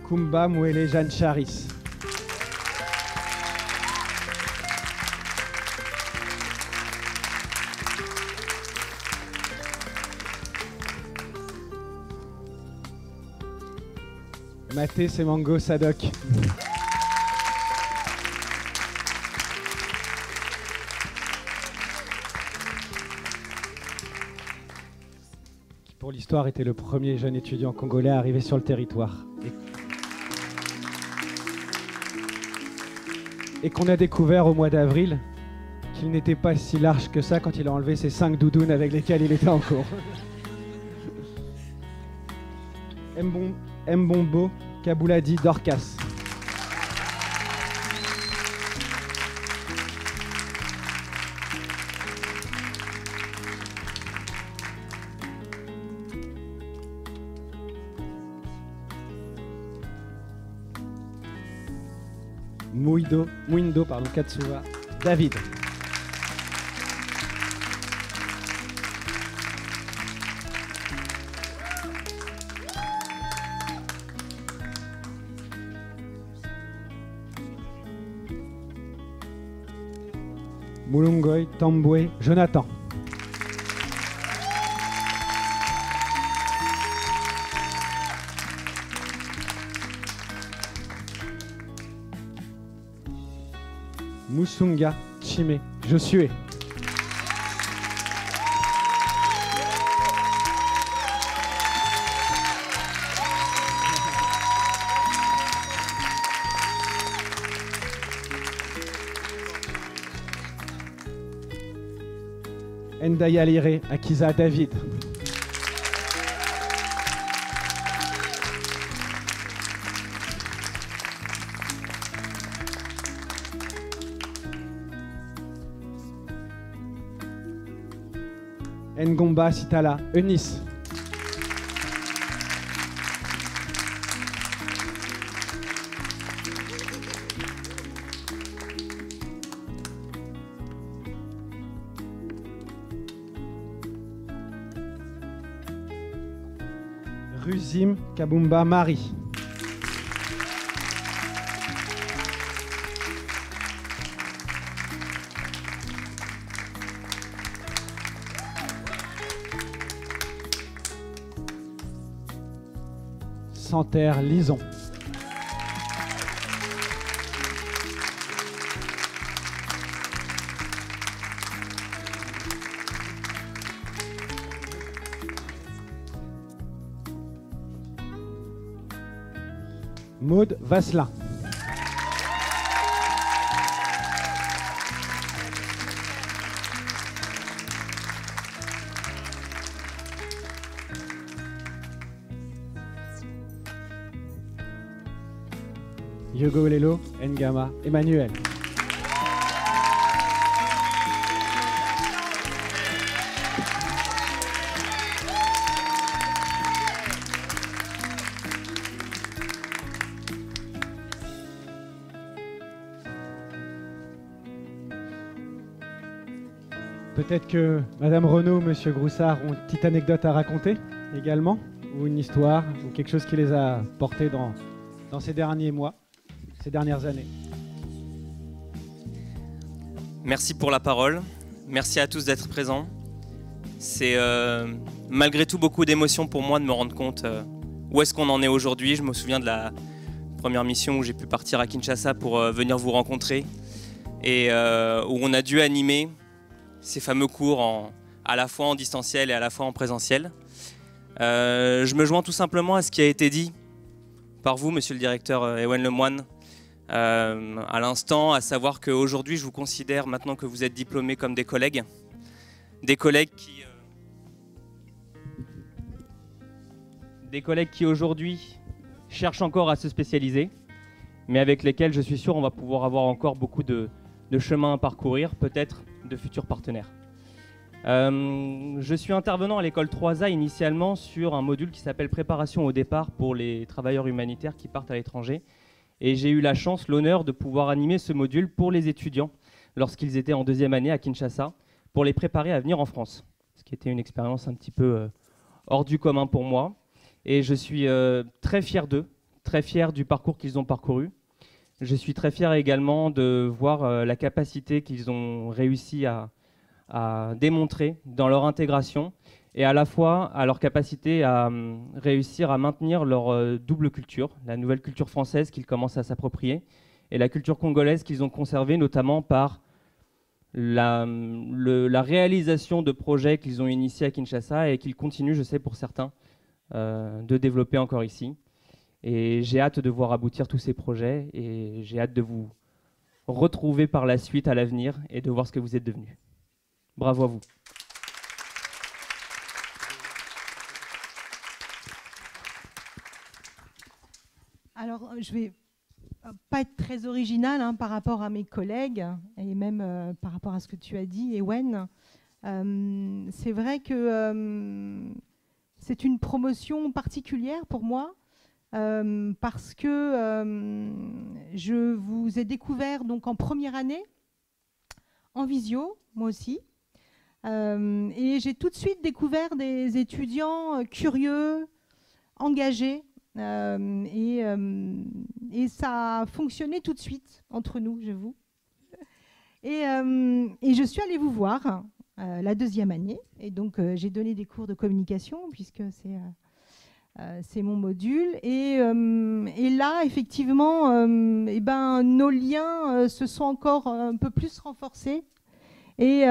Kumba Mwele Jeanne Charis. Maté Semango Sadok. Qui pour l'histoire était le premier jeune étudiant congolais à arriver sur le territoire. Et qu'on a découvert au mois d'avril qu'il n'était pas si large que ça quand il a enlevé ses 5 doudounes avec lesquelles il était en cours. Mbombo Kabouladi Dorcas. Mouindo Katsuwa David. Mulungoy Tambwe Jonathan. Musunga Chime Josué. Ndaya Lire Akiza David. Ngomba Sitala Eunice. Ruzim Kabumba Marie. Santerre Lison. Maud Vasselin. Yogolelo Ngama Emmanuel. Peut-être que Madame Renaud, Monsieur Groussard ont une petite anecdote à raconter également, ou une histoire, ou quelque chose qui les a portés dans ces derniers mois, ces dernières années. Merci pour la parole. Merci à tous d'être présents. C'est malgré tout beaucoup d'émotions pour moi de me rendre compte où est-ce qu'on en est aujourd'hui. Je me souviens de la première mission où j'ai pu partir à Kinshasa pour venir vous rencontrer et où on a dû animer ces fameux cours à la fois en distanciel et à la fois en présentiel. Je me joins tout simplement à ce qui a été dit par vous, monsieur le directeur Ewen Lemoine, à l'instant, à savoir qu'aujourd'hui, je vous considère, maintenant que vous êtes diplômés, comme des collègues qui aujourd'hui cherchent encore à se spécialiser, mais avec lesquels, je suis sûr, on va pouvoir avoir encore beaucoup de chemin à parcourir, peut-être de futurs partenaires. Je suis intervenant à l'école 3A initialement sur un module qui s'appelle Préparation au départ pour les travailleurs humanitaires qui partent à l'étranger. Et j'ai eu la chance, l'honneur de pouvoir animer ce module pour les étudiants lorsqu'ils étaient en deuxième année à Kinshasa, pour les préparer à venir en France. Ce qui était une expérience un petit peu hors du commun pour moi. Et je suis très fier d'eux, très fier du parcours qu'ils ont parcouru. Je suis très fier également de voir la capacité qu'ils ont réussi à démontrer dans leur intégration et à la fois à leur capacité à réussir à maintenir leur double culture, la nouvelle culture française qu'ils commencent à s'approprier et la culture congolaise qu'ils ont conservée notamment par la réalisation de projets qu'ils ont initiés à Kinshasa et qu'ils continuent, je sais pour certains, de développer encore ici. Et j'ai hâte de voir aboutir tous ces projets et j'ai hâte de vous retrouver par la suite à l'avenir et de voir ce que vous êtes devenus. Bravo à vous. Alors, je vais pas être très originale par rapport à mes collègues et même par rapport à ce que tu as dit, Ewen. C'est vrai que c'est une promotion particulière pour moi parce que je vous ai découvert donc en première année, en visio, moi aussi. Et j'ai tout de suite découvert des étudiants curieux, engagés. Et ça a fonctionné tout de suite entre nous, j'avoue. Et je suis allée vous voir la deuxième année. Et donc, j'ai donné des cours de communication, puisque c'est mon module. Et là, effectivement, nos liens se sont encore un peu plus renforcés. Et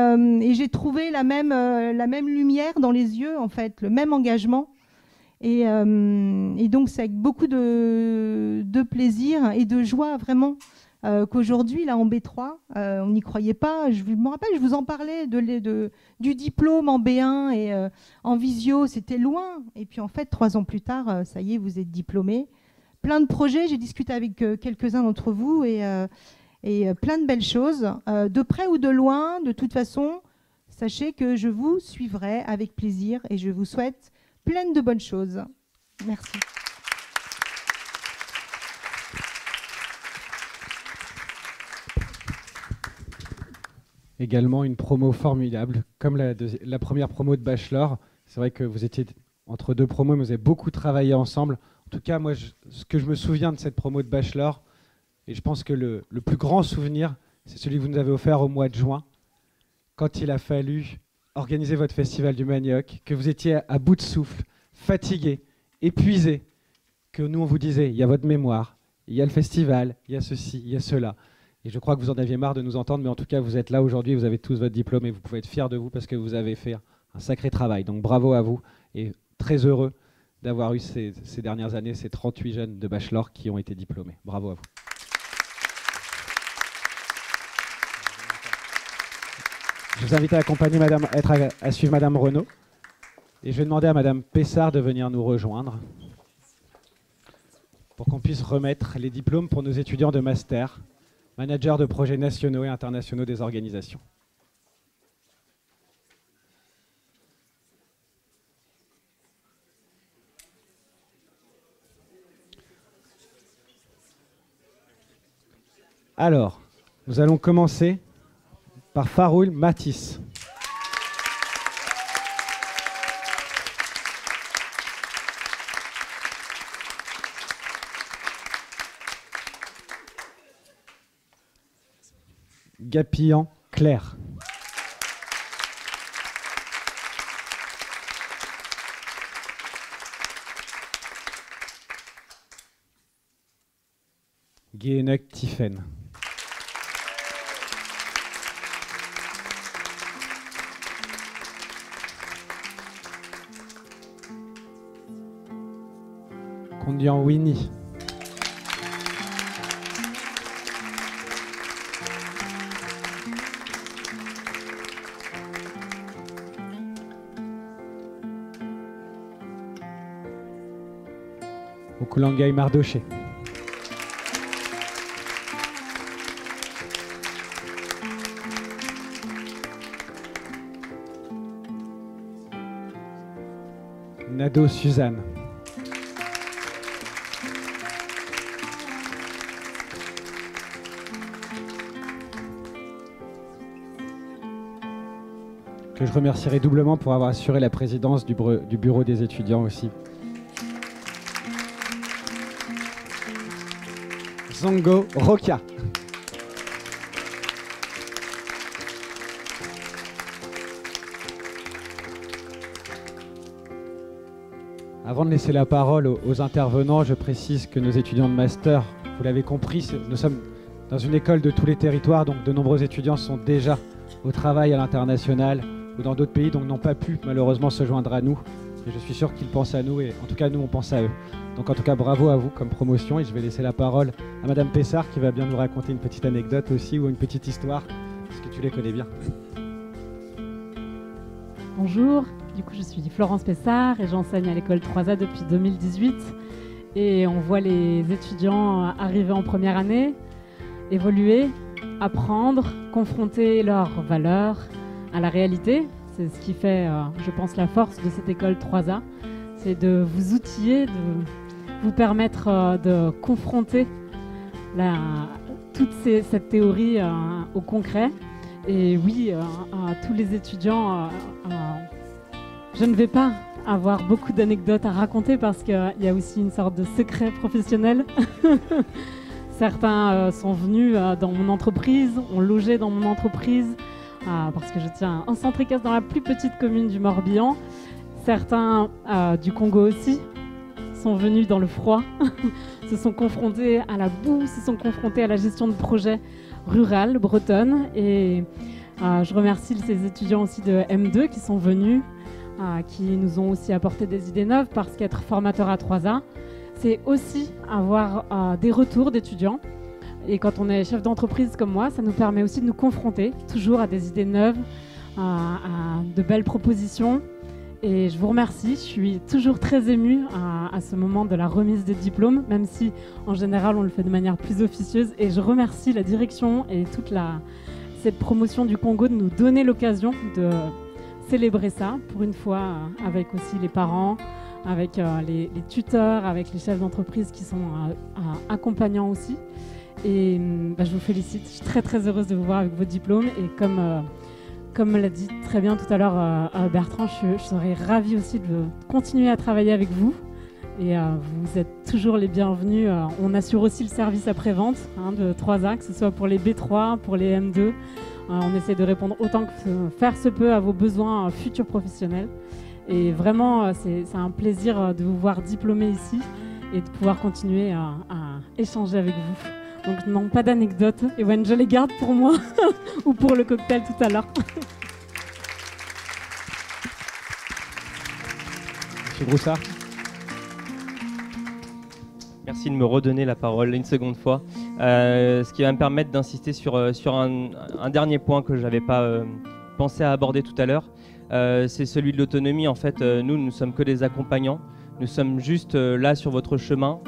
j'ai trouvé la même lumière dans les yeux, en fait, le même engagement. Et donc, c'est avec beaucoup de plaisir et de joie, vraiment, qu'aujourd'hui, là, en B3, on n'y croyait pas. Je me rappelle, je vous en parlais du diplôme en B1 et en visio, c'était loin. Et puis, en fait, 3 ans plus tard, ça y est, vous êtes diplômés. Plein de projets, j'ai discuté avec quelques-uns d'entre vous et plein de belles choses. De près ou de loin, de toute façon, sachez que je vous suivrai avec plaisir et je vous souhaite plein de bonnes choses. Merci. Également une promo formidable, comme la première promo de Bachelor. C'est vrai que vous étiez entre 2 promos, mais vous avez beaucoup travaillé ensemble. En tout cas, moi, ce que je me souviens de cette promo de Bachelor, et je pense que le plus grand souvenir, c'est celui que vous nous avez offert au mois de juin, quand il a fallu organiser votre festival du manioc, que vous étiez à bout de souffle, fatigué, épuisé, que nous, on vous disait, il y a votre mémoire, il y a le festival, il y a ceci, il y a cela. Et je crois que vous en aviez marre de nous entendre, mais en tout cas, vous êtes là aujourd'hui, vous avez tous votre diplôme et vous pouvez être fiers de vous parce que vous avez fait un sacré travail. Donc bravo à vous et très heureux d'avoir eu ces dernières années, ces 38 jeunes de Bachelor qui ont été diplômés. Bravo à vous. Je vous invite à accompagner à suivre Madame Renaud. Et je vais demander à Madame Pessard de venir nous rejoindre pour qu'on puisse remettre les diplômes pour nos étudiants de master, managers de projets nationaux et internationaux des organisations. Alors, nous allons commencer par Faroul Matisse. Gapillan Claire. Guéhenec Tiphaine. Kondian Winnie. Okulangay Mardoché. Nado Suzanne. Que je remercierai doublement pour avoir assuré la présidence du bureau des étudiants aussi. Zongo Rokia. Avant de laisser la parole aux intervenants, je précise que nos étudiants de master, vous l'avez compris, nous sommes dans une école de tous les territoires, donc de nombreux étudiants sont déjà au travail à l'international ou dans d'autres pays, donc n'ont pas pu malheureusement se joindre à nous. Mais je suis sûr qu'ils pensent à nous et en tout cas nous on pense à eux. Donc en tout cas bravo à vous comme promotion et je vais laisser la parole à Madame Pessard qui va bien nous raconter une petite anecdote aussi ou une petite histoire, parce que tu les connais bien. Bonjour, du coup je suis Florence Pessard et j'enseigne à l'école 3A depuis 2018 et on voit les étudiants arriver en première année, évoluer, apprendre, confronter leurs valeurs à la réalité. C'est ce qui fait, je pense, la force de cette école 3A, c'est de vous outiller, de vous permettre de confronter toute cette théorie au concret. Et oui, à tous les étudiants, je ne vais pas avoir beaucoup d'anecdotes à raconter parce qu'il y a aussi une sorte de secret professionnel. Certains sont venus dans mon entreprise, ont logé dans mon entreprise, parce que je tiens un centre équestre dans la plus petite commune du Morbihan. Certains du Congo aussi sont venus dans le froid, se sont confrontés à la boue, se sont confrontés à la gestion de projets ruraux bretonnes. Et je remercie ces étudiants aussi de M2 qui sont venus, qui nous ont aussi apporté des idées neuves, parce qu'être formateur à 3A, c'est aussi avoir des retours d'étudiants. Et quand on est chef d'entreprise comme moi, ça nous permet aussi de nous confronter toujours à des idées neuves, à de belles propositions. Et je vous remercie, je suis toujours très émue à ce moment de la remise des diplômes, même si en général on le fait de manière plus officieuse. Et je remercie la direction et toute cette promotion du Congo de nous donner l'occasion de célébrer ça, pour une fois avec aussi les parents, avec les tuteurs, avec les chefs d'entreprise qui sont accompagnants aussi. Et je vous félicite, je suis très très heureuse de vous voir avec vos diplômes. Et comme l'a dit très bien tout à l'heure Bertrand, je serais ravie aussi de continuer à travailler avec vous. Et vous êtes toujours les bienvenus. On assure aussi le service après-vente de 3A, que ce soit pour les B3, pour les M2. On essaie de répondre autant que faire se peut à vos besoins futurs professionnels. Et vraiment, c'est un plaisir de vous voir diplômé ici et de pouvoir continuer à échanger avec vous. Donc non, pas d'anecdotes. Ewen, je les garde pour moi ou pour le cocktail tout à l'heure. Monsieur Broussard. Merci de me redonner la parole une seconde fois. Ce qui va me permettre d'insister sur un dernier point que je n'avais pas pensé à aborder tout à l'heure. C'est celui de l'autonomie. En fait, nous ne sommes que des accompagnants. Nous sommes juste là sur votre chemin.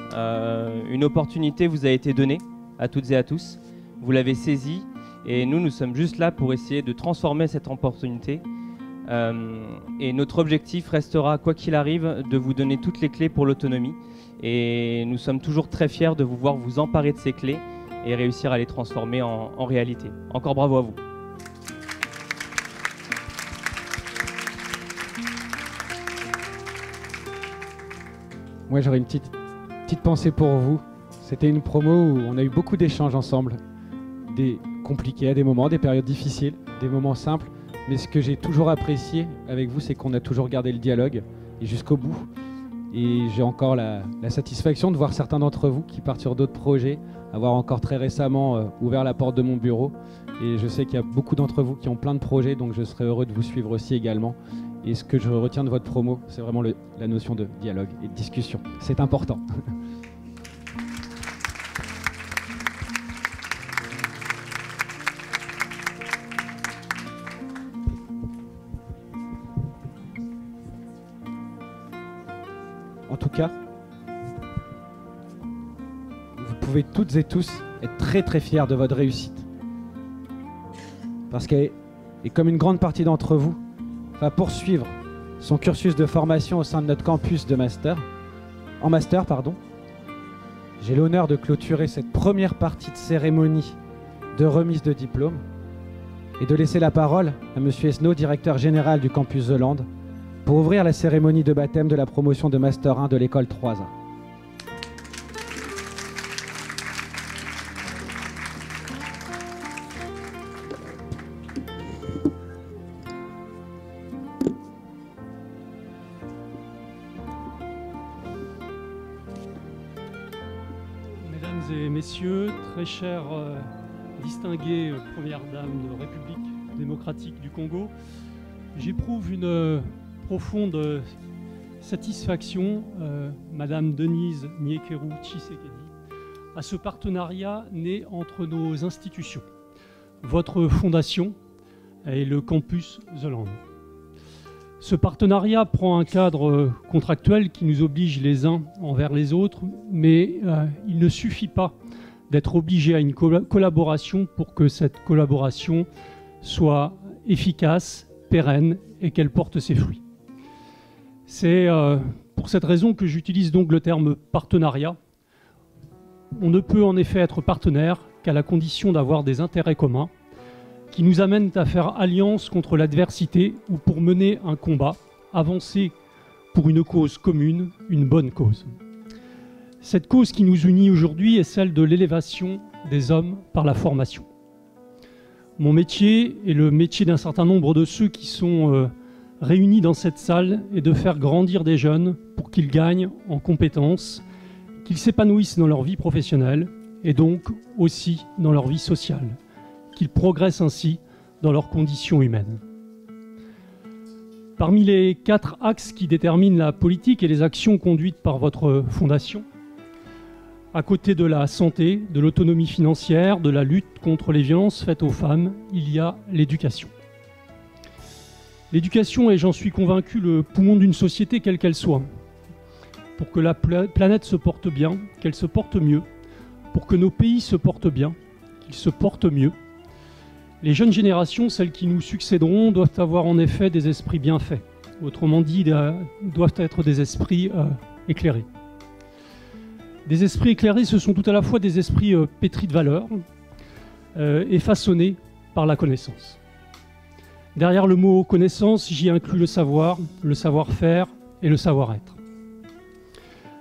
Une opportunité vous a été donnée à toutes et à tous. Vous l'avez saisie et nous sommes juste là pour essayer de transformer cette opportunité. Et notre objectif restera, quoi qu'il arrive, de vous donner toutes les clés pour l'autonomie. Et nous sommes toujours très fiers de vous voir vous emparer de ces clés et réussir à les transformer en réalité. Encore bravo à vous. Moi, j'aurais une petite pensée pour vous. C'était une promo où on a eu beaucoup d'échanges ensemble. Des compliqués à des moments, des périodes difficiles, des moments simples. Mais ce que j'ai toujours apprécié avec vous, c'est qu'on a toujours gardé le dialogue et jusqu'au bout. Et j'ai encore la satisfaction de voir certains d'entre vous qui partent sur d'autres projets, avoir encore très récemment ouvert la porte de mon bureau. Et je sais qu'il y a beaucoup d'entre vous qui ont plein de projets, donc je serai heureux de vous suivre aussi également. Et ce que je retiens de votre promo, c'est vraiment la notion de dialogue et de discussion. C'est important. En tout cas, vous pouvez toutes et tous être très très fiers de votre réussite. Parce qu'elle est comme une grande partie d'entre vous, va poursuivre son cursus de formation au sein de notre campus de master. En master, pardon. J'ai l'honneur de clôturer cette première partie de cérémonie de remise de diplôme et de laisser la parole à M. Esnault, directeur général du campus The Land, pour ouvrir la cérémonie de baptême de la promotion de Master 1 de l'école 3A. Mesdames et messieurs, très chères distinguées premières dames de République démocratique du Congo, j'éprouve une profonde satisfaction, Madame Denise Niekeru Tshisekedi, à ce partenariat né entre nos institutions, votre fondation et le campus The Land. Ce partenariat prend un cadre contractuel qui nous oblige les uns envers les autres, mais il ne suffit pas d'être obligé à une collaboration pour que cette collaboration soit efficace, pérenne et qu'elle porte ses fruits. C'est pour cette raison que j'utilise donc le terme partenariat. On ne peut en effet être partenaire qu'à la condition d'avoir des intérêts communs qui nous amènent à faire alliance contre l'adversité ou pour mener un combat, avancer pour une cause commune, une bonne cause. Cette cause qui nous unit aujourd'hui est celle de l'élévation des hommes par la formation. Mon métier et le métier d'un certain nombre de ceux qui sont réunis dans cette salle est de faire grandir des jeunes pour qu'ils gagnent en compétences, qu'ils s'épanouissent dans leur vie professionnelle et donc aussi dans leur vie sociale, qu'ils progressent ainsi dans leurs conditions humaines. Parmi les 4 axes qui déterminent la politique et les actions conduites par votre fondation, à côté de la santé, de l'autonomie financière, de la lutte contre les violences faites aux femmes, il y a l'éducation. L'éducation est, j'en suis convaincu, le poumon d'une société quelle qu'elle soit. Pour que la planète se porte bien, qu'elle se porte mieux, pour que nos pays se portent bien, qu'ils se portent mieux, les jeunes générations, celles qui nous succéderont, doivent avoir en effet des esprits bien faits. Autrement dit, doivent être des esprits éclairés. Des esprits éclairés, ce sont tout à la fois des esprits pétris de valeurs et façonnés par la connaissance. Derrière le mot connaissance, j'y inclus le savoir-faire et le savoir-être.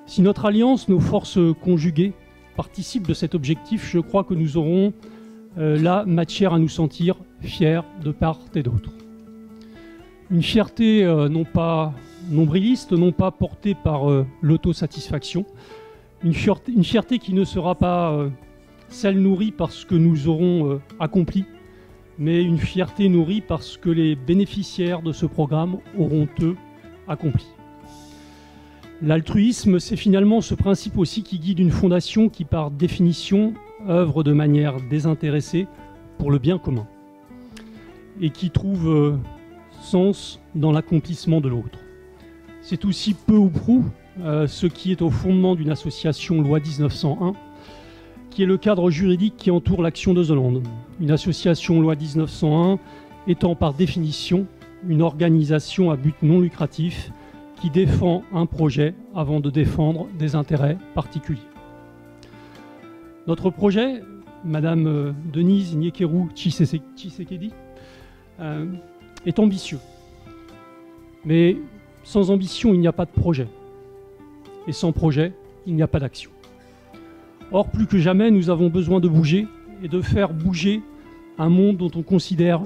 Si notre alliance, nos forces conjuguées, participent de cet objectif, je crois que nous aurons la matière à nous sentir fiers de part et d'autre. Une fierté non pas nombriliste, non pas portée par l'autosatisfaction, une fierté qui ne sera pas celle nourrie par ce que nous aurons accompli, mais une fierté nourrie parce que les bénéficiaires de ce programme auront, eux, accompli. L'altruisme, c'est finalement ce principe aussi qui guide une fondation qui, par définition, œuvre de manière désintéressée pour le bien commun et qui trouve sens dans l'accomplissement de l'autre. C'est aussi peu ou prou ce qui est au fondement d'une association loi 1901, qui est le cadre juridique qui entoure l'action de Zolande. Une association loi 1901 étant par définition une organisation à but non lucratif qui défend un projet avant de défendre des intérêts particuliers. Notre projet, Madame Denise Nyekeru Tshisekedi, est ambitieux. Mais sans ambition, il n'y a pas de projet. Et sans projet, il n'y a pas d'action. Or, plus que jamais, nous avons besoin de bouger et de faire bouger un monde dont on considère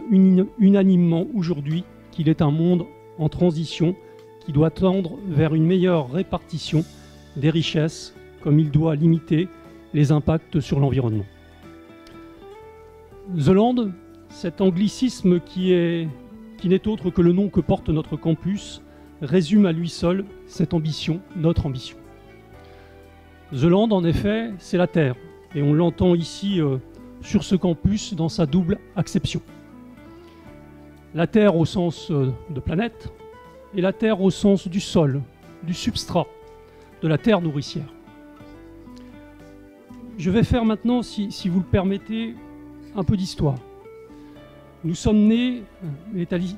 unanimement aujourd'hui qu'il est un monde en transition qui doit tendre vers une meilleure répartition des richesses, comme il doit limiter les impacts sur l'environnement. Zolande, cet anglicisme qui n'est autre que le nom que porte notre campus, résume à lui seul cette ambition, notre ambition. Zolande, en effet, c'est la Terre, et on l'entend ici sur ce campus dans sa double acception. La Terre au sens de planète, et la Terre au sens du sol, du substrat, de la terre nourricière. Je vais faire maintenant, si vous le permettez, un peu d'histoire. Nous sommes nés,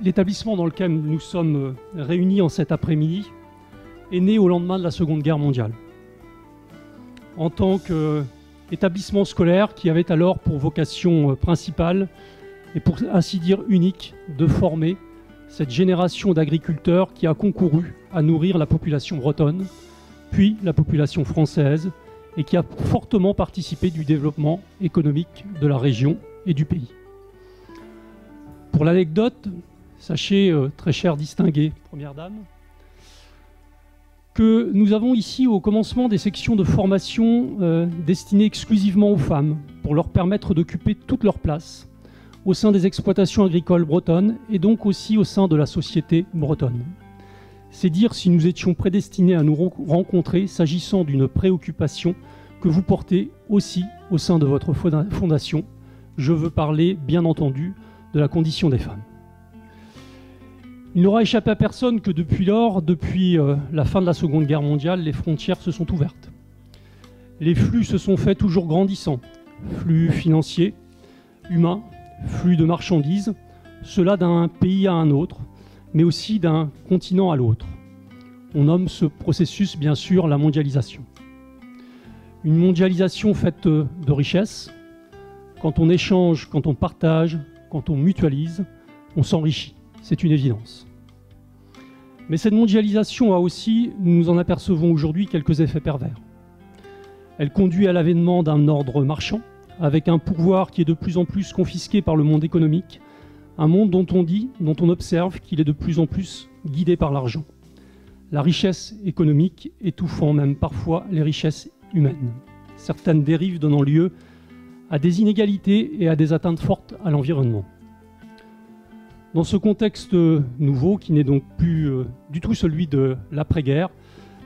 l'établissement dans lequel nous sommes réunis en cet après-midi est né au lendemain de la Seconde Guerre mondiale. En tant qu'établissement scolaire qui avait alors pour vocation principale et pour ainsi dire unique de former cette génération d'agriculteurs qui a concouru à nourrir la population bretonne, puis la population française, et qui a fortement participé du développement économique de la région et du pays. Pour l'anecdote, sachez, très chère distinguée Première Dame, que nous avons ici au commencement des sections de formation destinées exclusivement aux femmes, pour leur permettre d'occuper toute leur place au sein des exploitations agricoles bretonnes et donc aussi au sein de la société bretonne. C'est dire si nous étions prédestinés à nous rencontrer s'agissant d'une préoccupation que vous portez aussi au sein de votre fondation. Je veux parler, bien entendu, de la condition des femmes. Il n'aura échappé à personne que depuis lors, depuis la fin de la Seconde Guerre mondiale, les frontières se sont ouvertes. Les flux se sont faits toujours grandissants. Flux financiers, humains, flux de marchandises, cela d'un pays à un autre, mais aussi d'un continent à l'autre. On nomme ce processus, bien sûr, la mondialisation. Une mondialisation faite de richesses. Quand on échange, quand on partage, quand on mutualise, on s'enrichit. C'est une évidence. Mais cette mondialisation a aussi, nous en apercevons aujourd'hui, quelques effets pervers. Elle conduit à l'avènement d'un ordre marchand, avec un pouvoir qui est de plus en plus confisqué par le monde économique, un monde dont on observe qu'il est de plus en plus guidé par l'argent. La richesse économique étouffant même parfois les richesses humaines. Certaines dérives donnant lieu à des inégalités et à des atteintes fortes à l'environnement. Dans ce contexte nouveau, qui n'est donc plus du tout celui de l'après-guerre,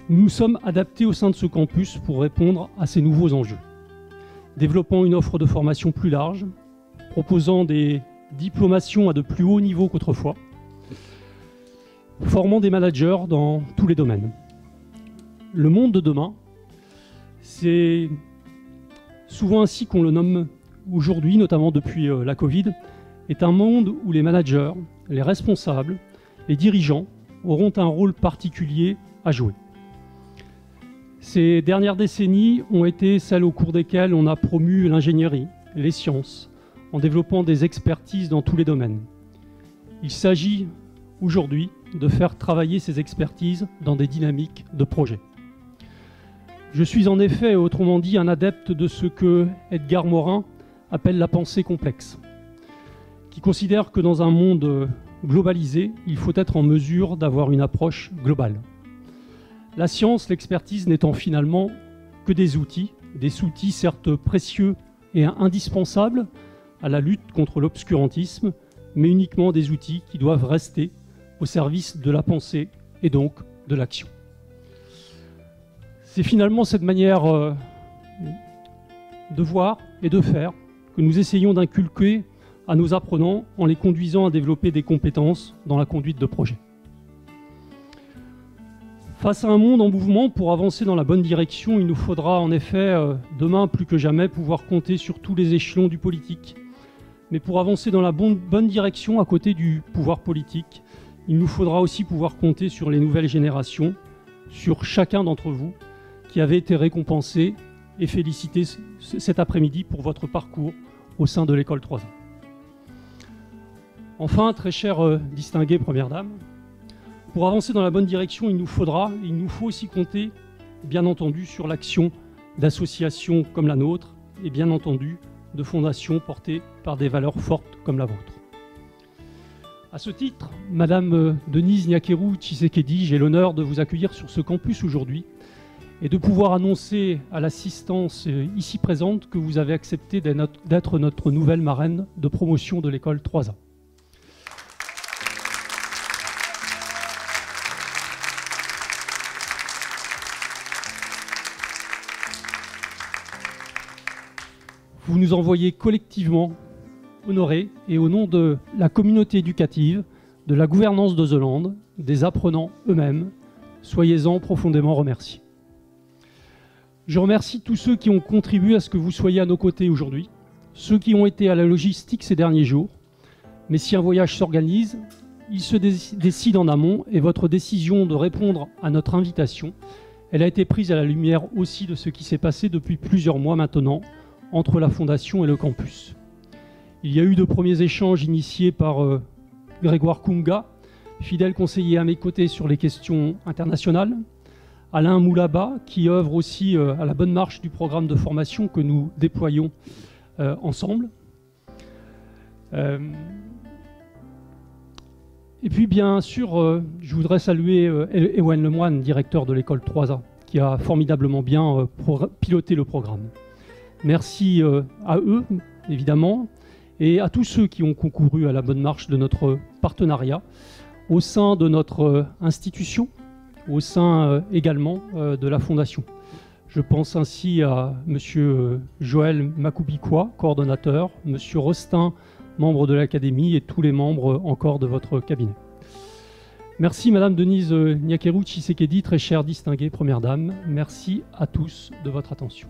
nous nous sommes adaptés au sein de ce campus pour répondre à ces nouveaux enjeux. Développant une offre de formation plus large, proposant des diplomations à de plus haut niveau qu'autrefois, formant des managers dans tous les domaines. Le monde de demain, c'est souvent ainsi qu'on le nomme aujourd'hui, notamment depuis la Covid, est un monde où les managers, les responsables, les dirigeants auront un rôle particulier à jouer. Ces dernières décennies ont été celles au cours desquelles on a promu l'ingénierie, les sciences, en développant des expertises dans tous les domaines. Il s'agit aujourd'hui de faire travailler ces expertises dans des dynamiques de projet. Je suis en effet, autrement dit, un adepte de ce que Edgar Morin appelle la pensée complexe, qui considère que dans un monde globalisé, il faut être en mesure d'avoir une approche globale. La science, l'expertise n'étant finalement que des outils certes précieux et indispensables à la lutte contre l'obscurantisme, mais uniquement des outils qui doivent rester au service de la pensée et donc de l'action. C'est finalement cette manière de voir et de faire que nous essayons d'inculquer à nos apprenants en les conduisant à développer des compétences dans la conduite de projets. Face à un monde en mouvement, pour avancer dans la bonne direction, il nous faudra en effet, demain plus que jamais, pouvoir compter sur tous les échelons du politique. Mais pour avancer dans la bonne direction à côté du pouvoir politique, il nous faudra aussi pouvoir compter sur les nouvelles générations, sur chacun d'entre vous qui avez été récompensé et félicité cet après-midi pour votre parcours au sein de l'école 3A. Enfin, très chère distinguée Première Dame, pour avancer dans la bonne direction, il nous faut aussi compter, bien entendu, sur l'action d'associations comme la nôtre et bien entendu de fondations portées par des valeurs fortes comme la vôtre. À ce titre, Madame Denise Nyakeru Tshisekedi, j'ai l'honneur de vous accueillir sur ce campus aujourd'hui et de pouvoir annoncer à l'assistance ici présente que vous avez accepté d'être notre nouvelle marraine de promotion de l'école 3A. Vous nous envoyez collectivement honorés et au nom de la communauté éducative, de la gouvernance de The Land, des apprenants eux-mêmes, soyez-en profondément remerciés. Je remercie tous ceux qui ont contribué à ce que vous soyez à nos côtés aujourd'hui, ceux qui ont été à la logistique ces derniers jours. Mais si un voyage s'organise, il se décide en amont et votre décision de répondre à notre invitation, elle a été prise à la lumière aussi de ce qui s'est passé depuis plusieurs mois maintenant entre la Fondation et le campus. Il y a eu de premiers échanges initiés par Grégoire Kunga, fidèle conseiller à mes côtés sur les questions internationales, Alain Moulaba, qui œuvre aussi à la bonne marche du programme de formation que nous déployons ensemble. Et puis bien sûr, je voudrais saluer Ewen Lemoine, directeur de l'école 3A, qui a formidablement bien piloté le programme. Merci à eux, évidemment, et à tous ceux qui ont concouru à la bonne marche de notre partenariat au sein de notre institution, au sein également de la Fondation. Je pense ainsi à M. Joël Makoubikwa, coordonnateur, M. Rostin, membre de l'Académie, et tous les membres encore de votre cabinet. Merci Madame Denise Nyakeru Tshisekedi, très chère distinguée Première Dame. Merci à tous de votre attention.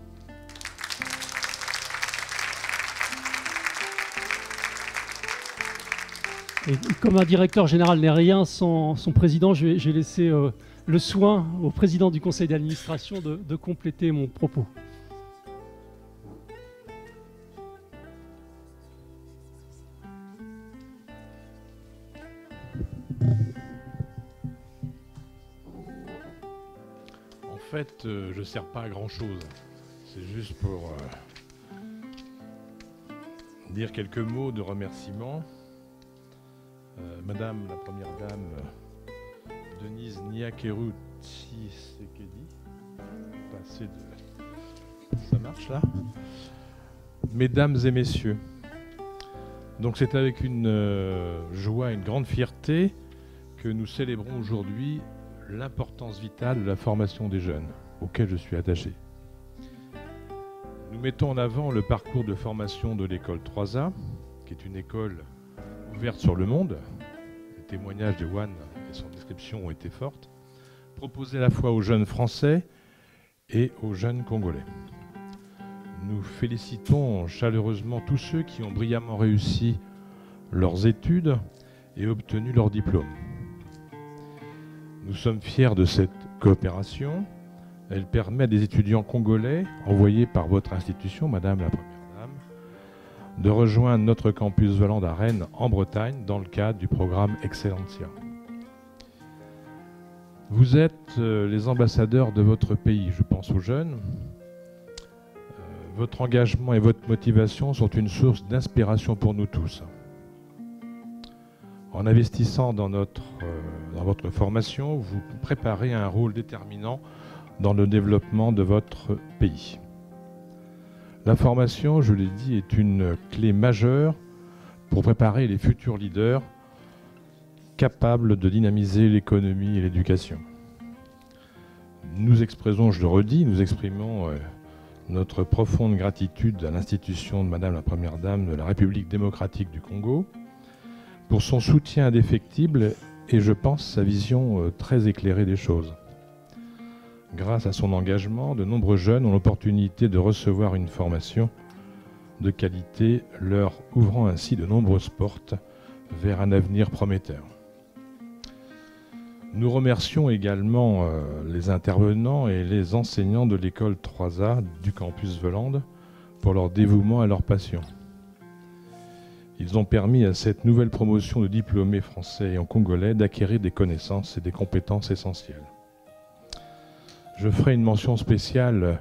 Et comme un directeur général n'est rien sans son président, je vais laisser le soin au président du conseil d'administration de compléter mon propos. En fait, je ne sers pas à grand-chose. C'est juste pour dire quelques mots de remerciement. Madame la Première Dame, Denise Niakeru Tshisekedi, passé de... Ça marche là? Mesdames et messieurs, donc c'est avec une joie, une grande fierté que nous célébrons aujourd'hui l'importance vitale de la formation des jeunes, auquel je suis attaché. Nous mettons en avant le parcours de formation de l'école 3A, qui est une école ouverte sur le monde. Les témoignages de Juan et son description ont été fortes, proposée à la fois aux jeunes français et aux jeunes congolais. Nous félicitons chaleureusement tous ceux qui ont brillamment réussi leurs études et obtenu leur diplôme. Nous sommes fiers de cette coopération. Elle permet à des étudiants congolais, envoyés par votre institution, Madame la Première Dame, de rejoindre notre campus Valande à Rennes, en Bretagne, dans le cadre du programme Excellentia. Vous êtes les ambassadeurs de votre pays, je pense aux jeunes. Votre engagement et votre motivation sont une source d'inspiration pour nous tous. En investissant dans votre formation, vous préparez un rôle déterminant dans le développement de votre pays. La formation, je l'ai dit, est une clé majeure pour préparer les futurs leaders capables de dynamiser l'économie et l'éducation. Nous exprimons, je le redis, nous exprimons notre profonde gratitude à l'institution de Madame la Première Dame de la République démocratique du Congo pour son soutien indéfectible et, je pense, sa vision très éclairée des choses. Grâce à son engagement, de nombreux jeunes ont l'opportunité de recevoir une formation de qualité, leur ouvrant ainsi de nombreuses portes vers un avenir prometteur. Nous remercions également les intervenants et les enseignants de l'école 3A du campus Valande pour leur dévouement et leur passion. Ils ont permis à cette nouvelle promotion de diplômés français et congolais d'acquérir des connaissances et des compétences essentielles. Je ferai une mention spéciale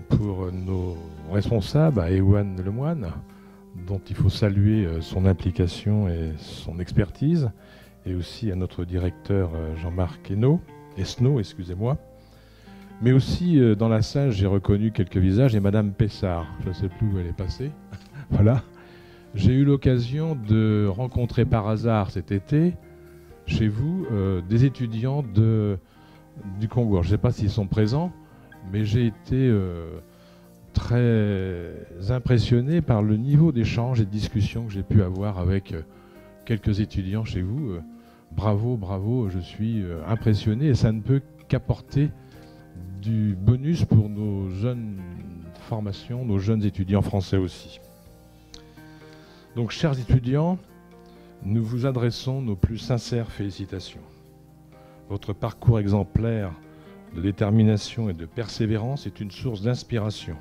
pour nos responsables, à Ewan Lemoine, dont il faut saluer son implication et son expertise, et aussi à notre directeur Jean-Marc Esnault, excusez-moi. Mais aussi dans la salle, j'ai reconnu quelques visages, et Madame Pessard, je ne sais plus où elle est passée. Voilà. J'ai eu l'occasion de rencontrer par hasard cet été, chez vous, des étudiants du Congo. Je ne sais pas s'ils sont présents, mais j'ai été très impressionné par le niveau d'échange et de discussion que j'ai pu avoir avec quelques étudiants chez vous. Bravo, bravo, je suis impressionné et ça ne peut qu'apporter du bonus pour nos jeunes formations, nos jeunes étudiants français aussi. Donc, chers étudiants, nous vous adressons nos plus sincères félicitations. Votre parcours exemplaire de détermination et de persévérance est une source d'inspiration.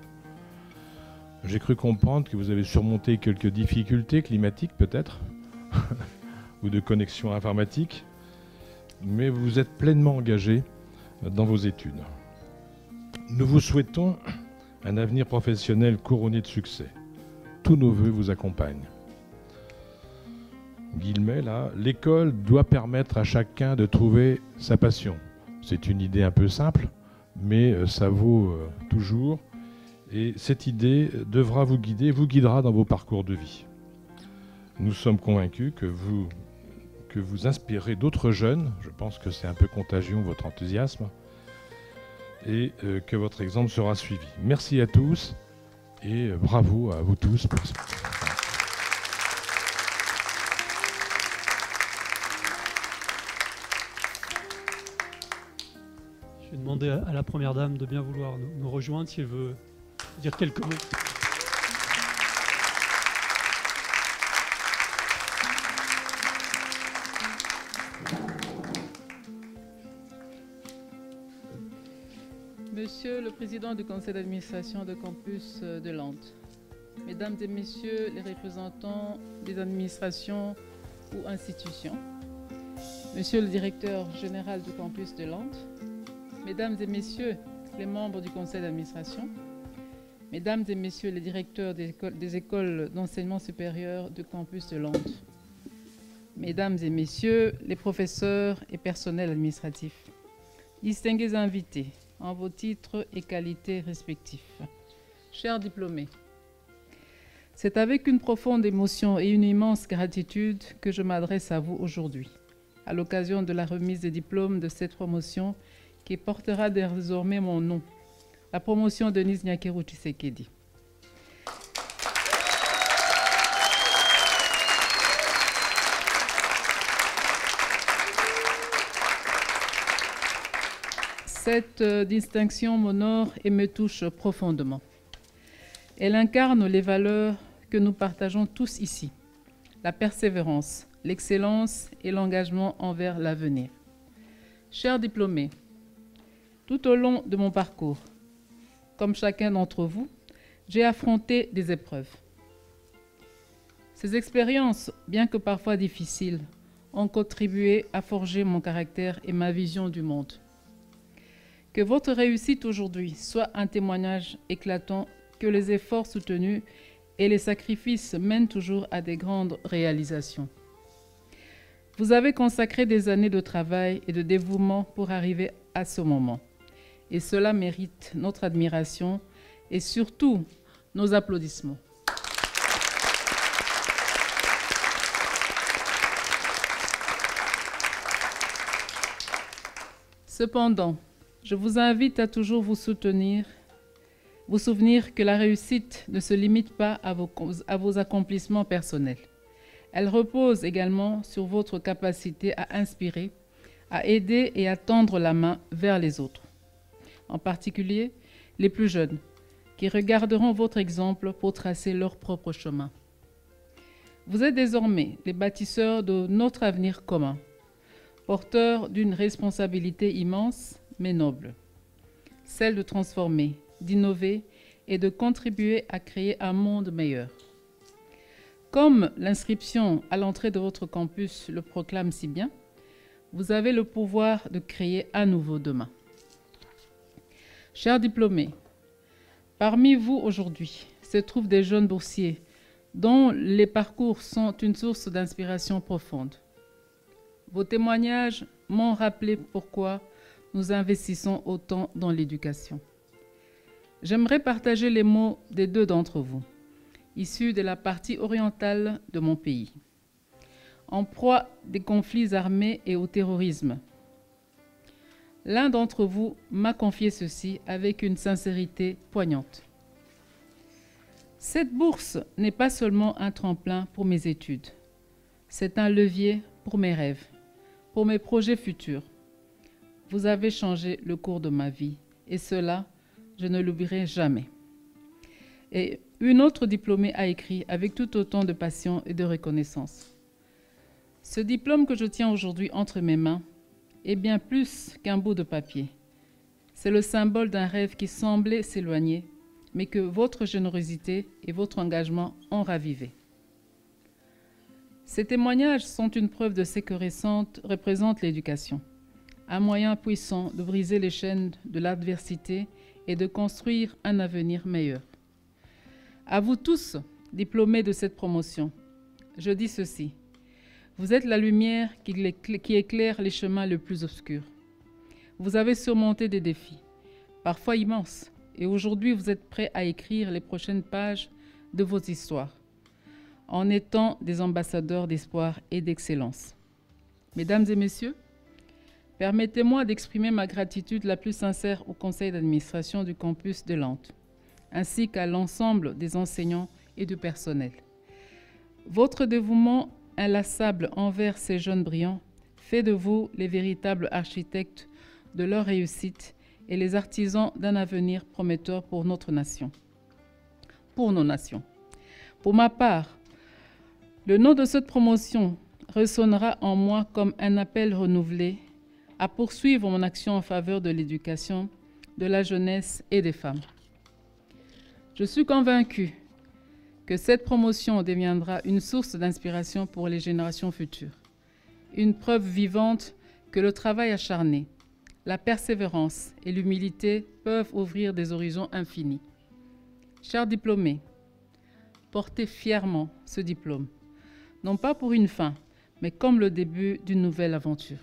J'ai cru comprendre que vous avez surmonté quelques difficultés climatiques peut-être, ou de connexion informatique, mais vous êtes pleinement engagé dans vos études. Nous vous souhaitons un avenir professionnel couronné de succès. Tous nos vœux vous accompagnent. Guillemets, là, l'école doit permettre à chacun de trouver sa passion. C'est une idée un peu simple, mais ça vaut toujours. Et cette idée devra vous guider, vous guidera dans vos parcours de vie. Nous sommes convaincus que vous inspirez d'autres jeunes, je pense que c'est un peu contagieux votre enthousiasme, et que votre exemple sera suivi. Merci à tous et bravo à vous tous. Je vais demander à la Première Dame de bien vouloir nous rejoindre si elle veut dire quelques mots. Monsieur le Président du Conseil d'administration de Campus de Landes, Mesdames et Messieurs les représentants des administrations ou institutions, Monsieur le Directeur général du Campus de Landes, Mesdames et Messieurs les membres du Conseil d'administration, Mesdames et Messieurs les directeurs des écoles d'enseignement supérieur du campus de Lande, Mesdames et Messieurs les professeurs et personnels administratifs, distingués invités en vos titres et qualités respectifs, chers diplômés, c'est avec une profonde émotion et une immense gratitude que je m'adresse à vous aujourd'hui, à l'occasion de la remise des diplômes de cette promotion qui portera désormais mon nom, la promotion Denise Nyakeru Tshisekedi. Cette distinction m'honore et me touche profondément. Elle incarne les valeurs que nous partageons tous ici, la persévérance, l'excellence et l'engagement envers l'avenir. Chers diplômés, tout au long de mon parcours, comme chacun d'entre vous, j'ai affronté des épreuves. Ces expériences, bien que parfois difficiles, ont contribué à forger mon caractère et ma vision du monde. Que votre réussite aujourd'hui soit un témoignage éclatant que les efforts soutenus et les sacrifices mènent toujours à des grandes réalisations. Vous avez consacré des années de travail et de dévouement pour arriver à ce moment. Et cela mérite notre admiration et surtout nos applaudissements. Cependant, je vous invite à toujours vous souvenir que la réussite ne se limite pas à vos accomplissements personnels. Elle repose également sur votre capacité à inspirer, à aider et à tendre la main vers les autres. En particulier les plus jeunes, qui regarderont votre exemple pour tracer leur propre chemin. Vous êtes désormais les bâtisseurs de notre avenir commun, porteurs d'une responsabilité immense mais noble, celle de transformer, d'innover et de contribuer à créer un monde meilleur. Comme l'inscription à l'entrée de votre campus le proclame si bien, vous avez le pouvoir de créer un nouveau demain. Chers diplômés, parmi vous aujourd'hui se trouvent des jeunes boursiers dont les parcours sont une source d'inspiration profonde. Vos témoignages m'ont rappelé pourquoi nous investissons autant dans l'éducation. J'aimerais partager les mots des deux d'entre vous, issus de la partie orientale de mon pays, en proie des conflits armés et au terrorisme. L'un d'entre vous m'a confié ceci avec une sincérité poignante. Cette bourse n'est pas seulement un tremplin pour mes études, c'est un levier pour mes rêves, pour mes projets futurs. Vous avez changé le cours de ma vie et cela, je ne l'oublierai jamais. Et une autre diplômée a écrit avec tout autant de passion et de reconnaissance. Ce diplôme que je tiens aujourd'hui entre mes mains est bien plus qu'un bout de papier. C'est le symbole d'un rêve qui semblait s'éloigner, mais que votre générosité et votre engagement ont ravivé. Ces témoignages sont une preuve de ce que récente représente l'éducation, un moyen puissant de briser les chaînes de l'adversité et de construire un avenir meilleur. À vous tous, diplômés de cette promotion, je dis ceci. Vous êtes la lumière qui éclaire les chemins les plus obscurs. Vous avez surmonté des défis, parfois immenses, et aujourd'hui vous êtes prêts à écrire les prochaines pages de vos histoires, en étant des ambassadeurs d'espoir et d'excellence. Mesdames et messieurs, permettez-moi d'exprimer ma gratitude la plus sincère au conseil d'administration du campus de Lande, ainsi qu'à l'ensemble des enseignants et du personnel. Votre dévouement inlassable envers ces jeunes brillants fait de vous les véritables architectes de leur réussite et les artisans d'un avenir prometteur pour notre nation, pour nos nations. Pour ma part, le nom de cette promotion résonnera en moi comme un appel renouvelé à poursuivre mon action en faveur de l'éducation, de la jeunesse et des femmes. Je suis convaincue que cette promotion deviendra une source d'inspiration pour les générations futures, une preuve vivante que le travail acharné, la persévérance et l'humilité peuvent ouvrir des horizons infinis. Chers diplômés, portez fièrement ce diplôme, non pas pour une fin, mais comme le début d'une nouvelle aventure.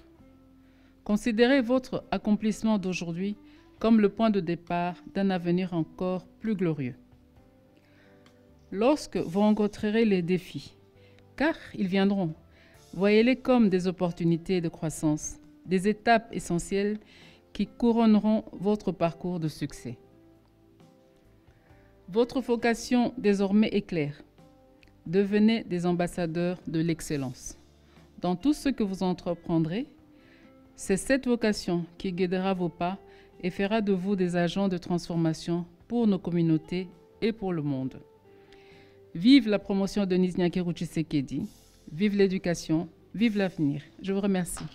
Considérez votre accomplissement d'aujourd'hui comme le point de départ d'un avenir encore plus glorieux. Lorsque vous rencontrerez les défis, car ils viendront, voyez-les comme des opportunités de croissance, des étapes essentielles qui couronneront votre parcours de succès. Votre vocation désormais est claire. Devenez des ambassadeurs de l'excellence. Dans tout ce que vous entreprendrez, c'est cette vocation qui guidera vos pas et fera de vous des agents de transformation pour nos communautés et pour le monde. Vive la promotion de Denise Nyakeru Tshisekedi, vive l'éducation, vive l'avenir. Je vous remercie.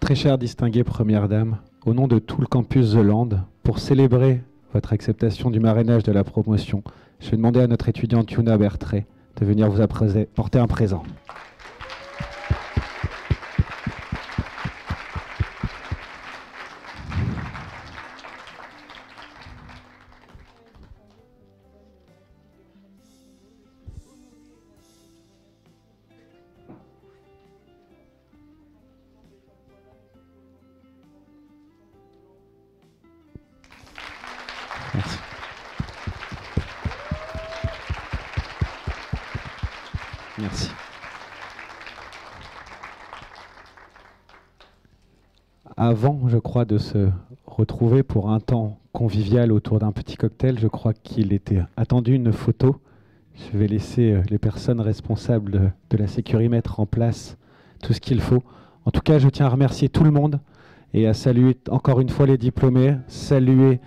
Très chère distinguée Première Dame, au nom de tout le campus The Land, pour célébrer votre acceptation du marrainage de la promotion, je vais demander à notre étudiante Yuna Bertré de venir vous apporter un présent. Merci. Merci. Avant, je crois, de se retrouver pour un temps convivial autour d'un petit cocktail, je crois qu'il était attendu une photo. Je vais laisser les personnes responsables de la sécurité mettre en place tout ce qu'il faut. En tout cas, je tiens à remercier tout le monde et à saluer encore une fois les diplômés, saluer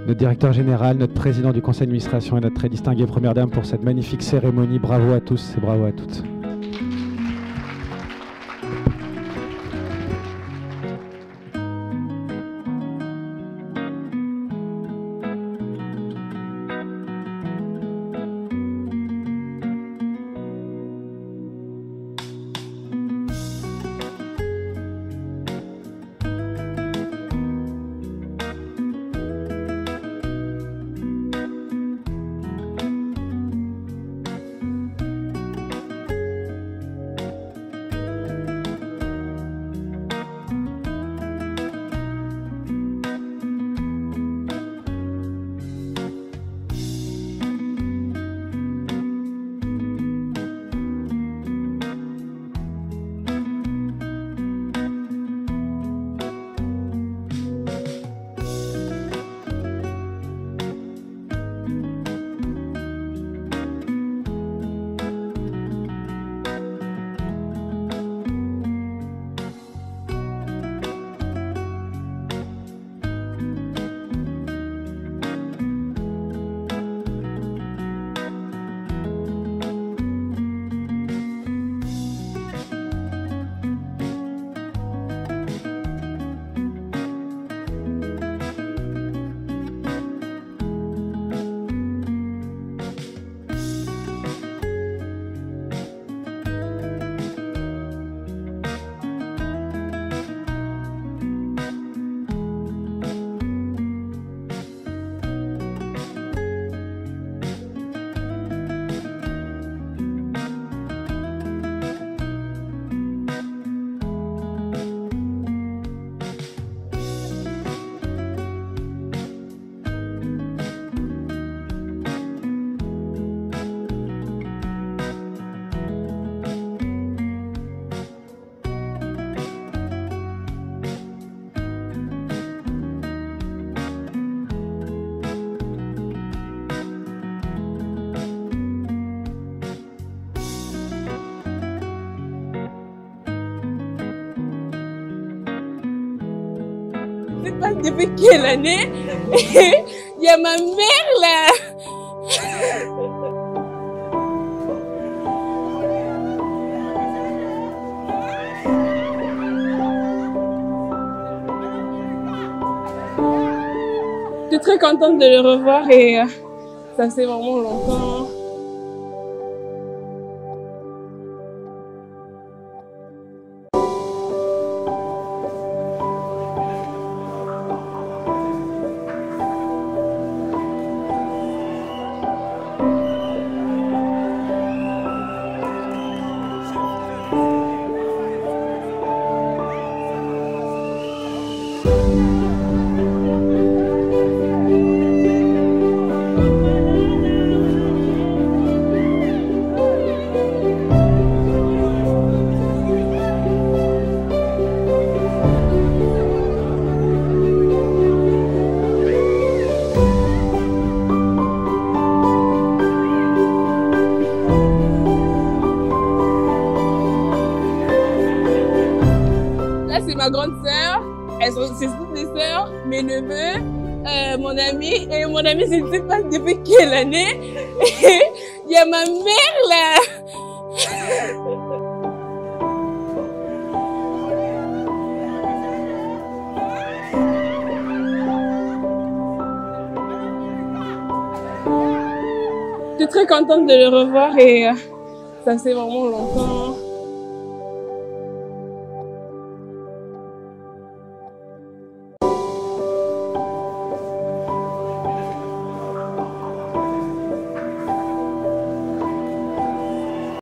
notre directeur général, notre président du conseil d'administration et notre très distinguée Première Dame pour cette magnifique cérémonie. Bravo à tous et bravo à toutes. Pas depuis quelle année. Il y a ma mère là. suis très contente de le revoir et ça fait vraiment longtemps. Ma grande sœur, c'est toutes mes sœurs, mes neveux, mon ami, et mon ami, je ne sais pas depuis quelle année. Il y a ma mère là. Je suis très contente de le revoir et ça fait vraiment longtemps.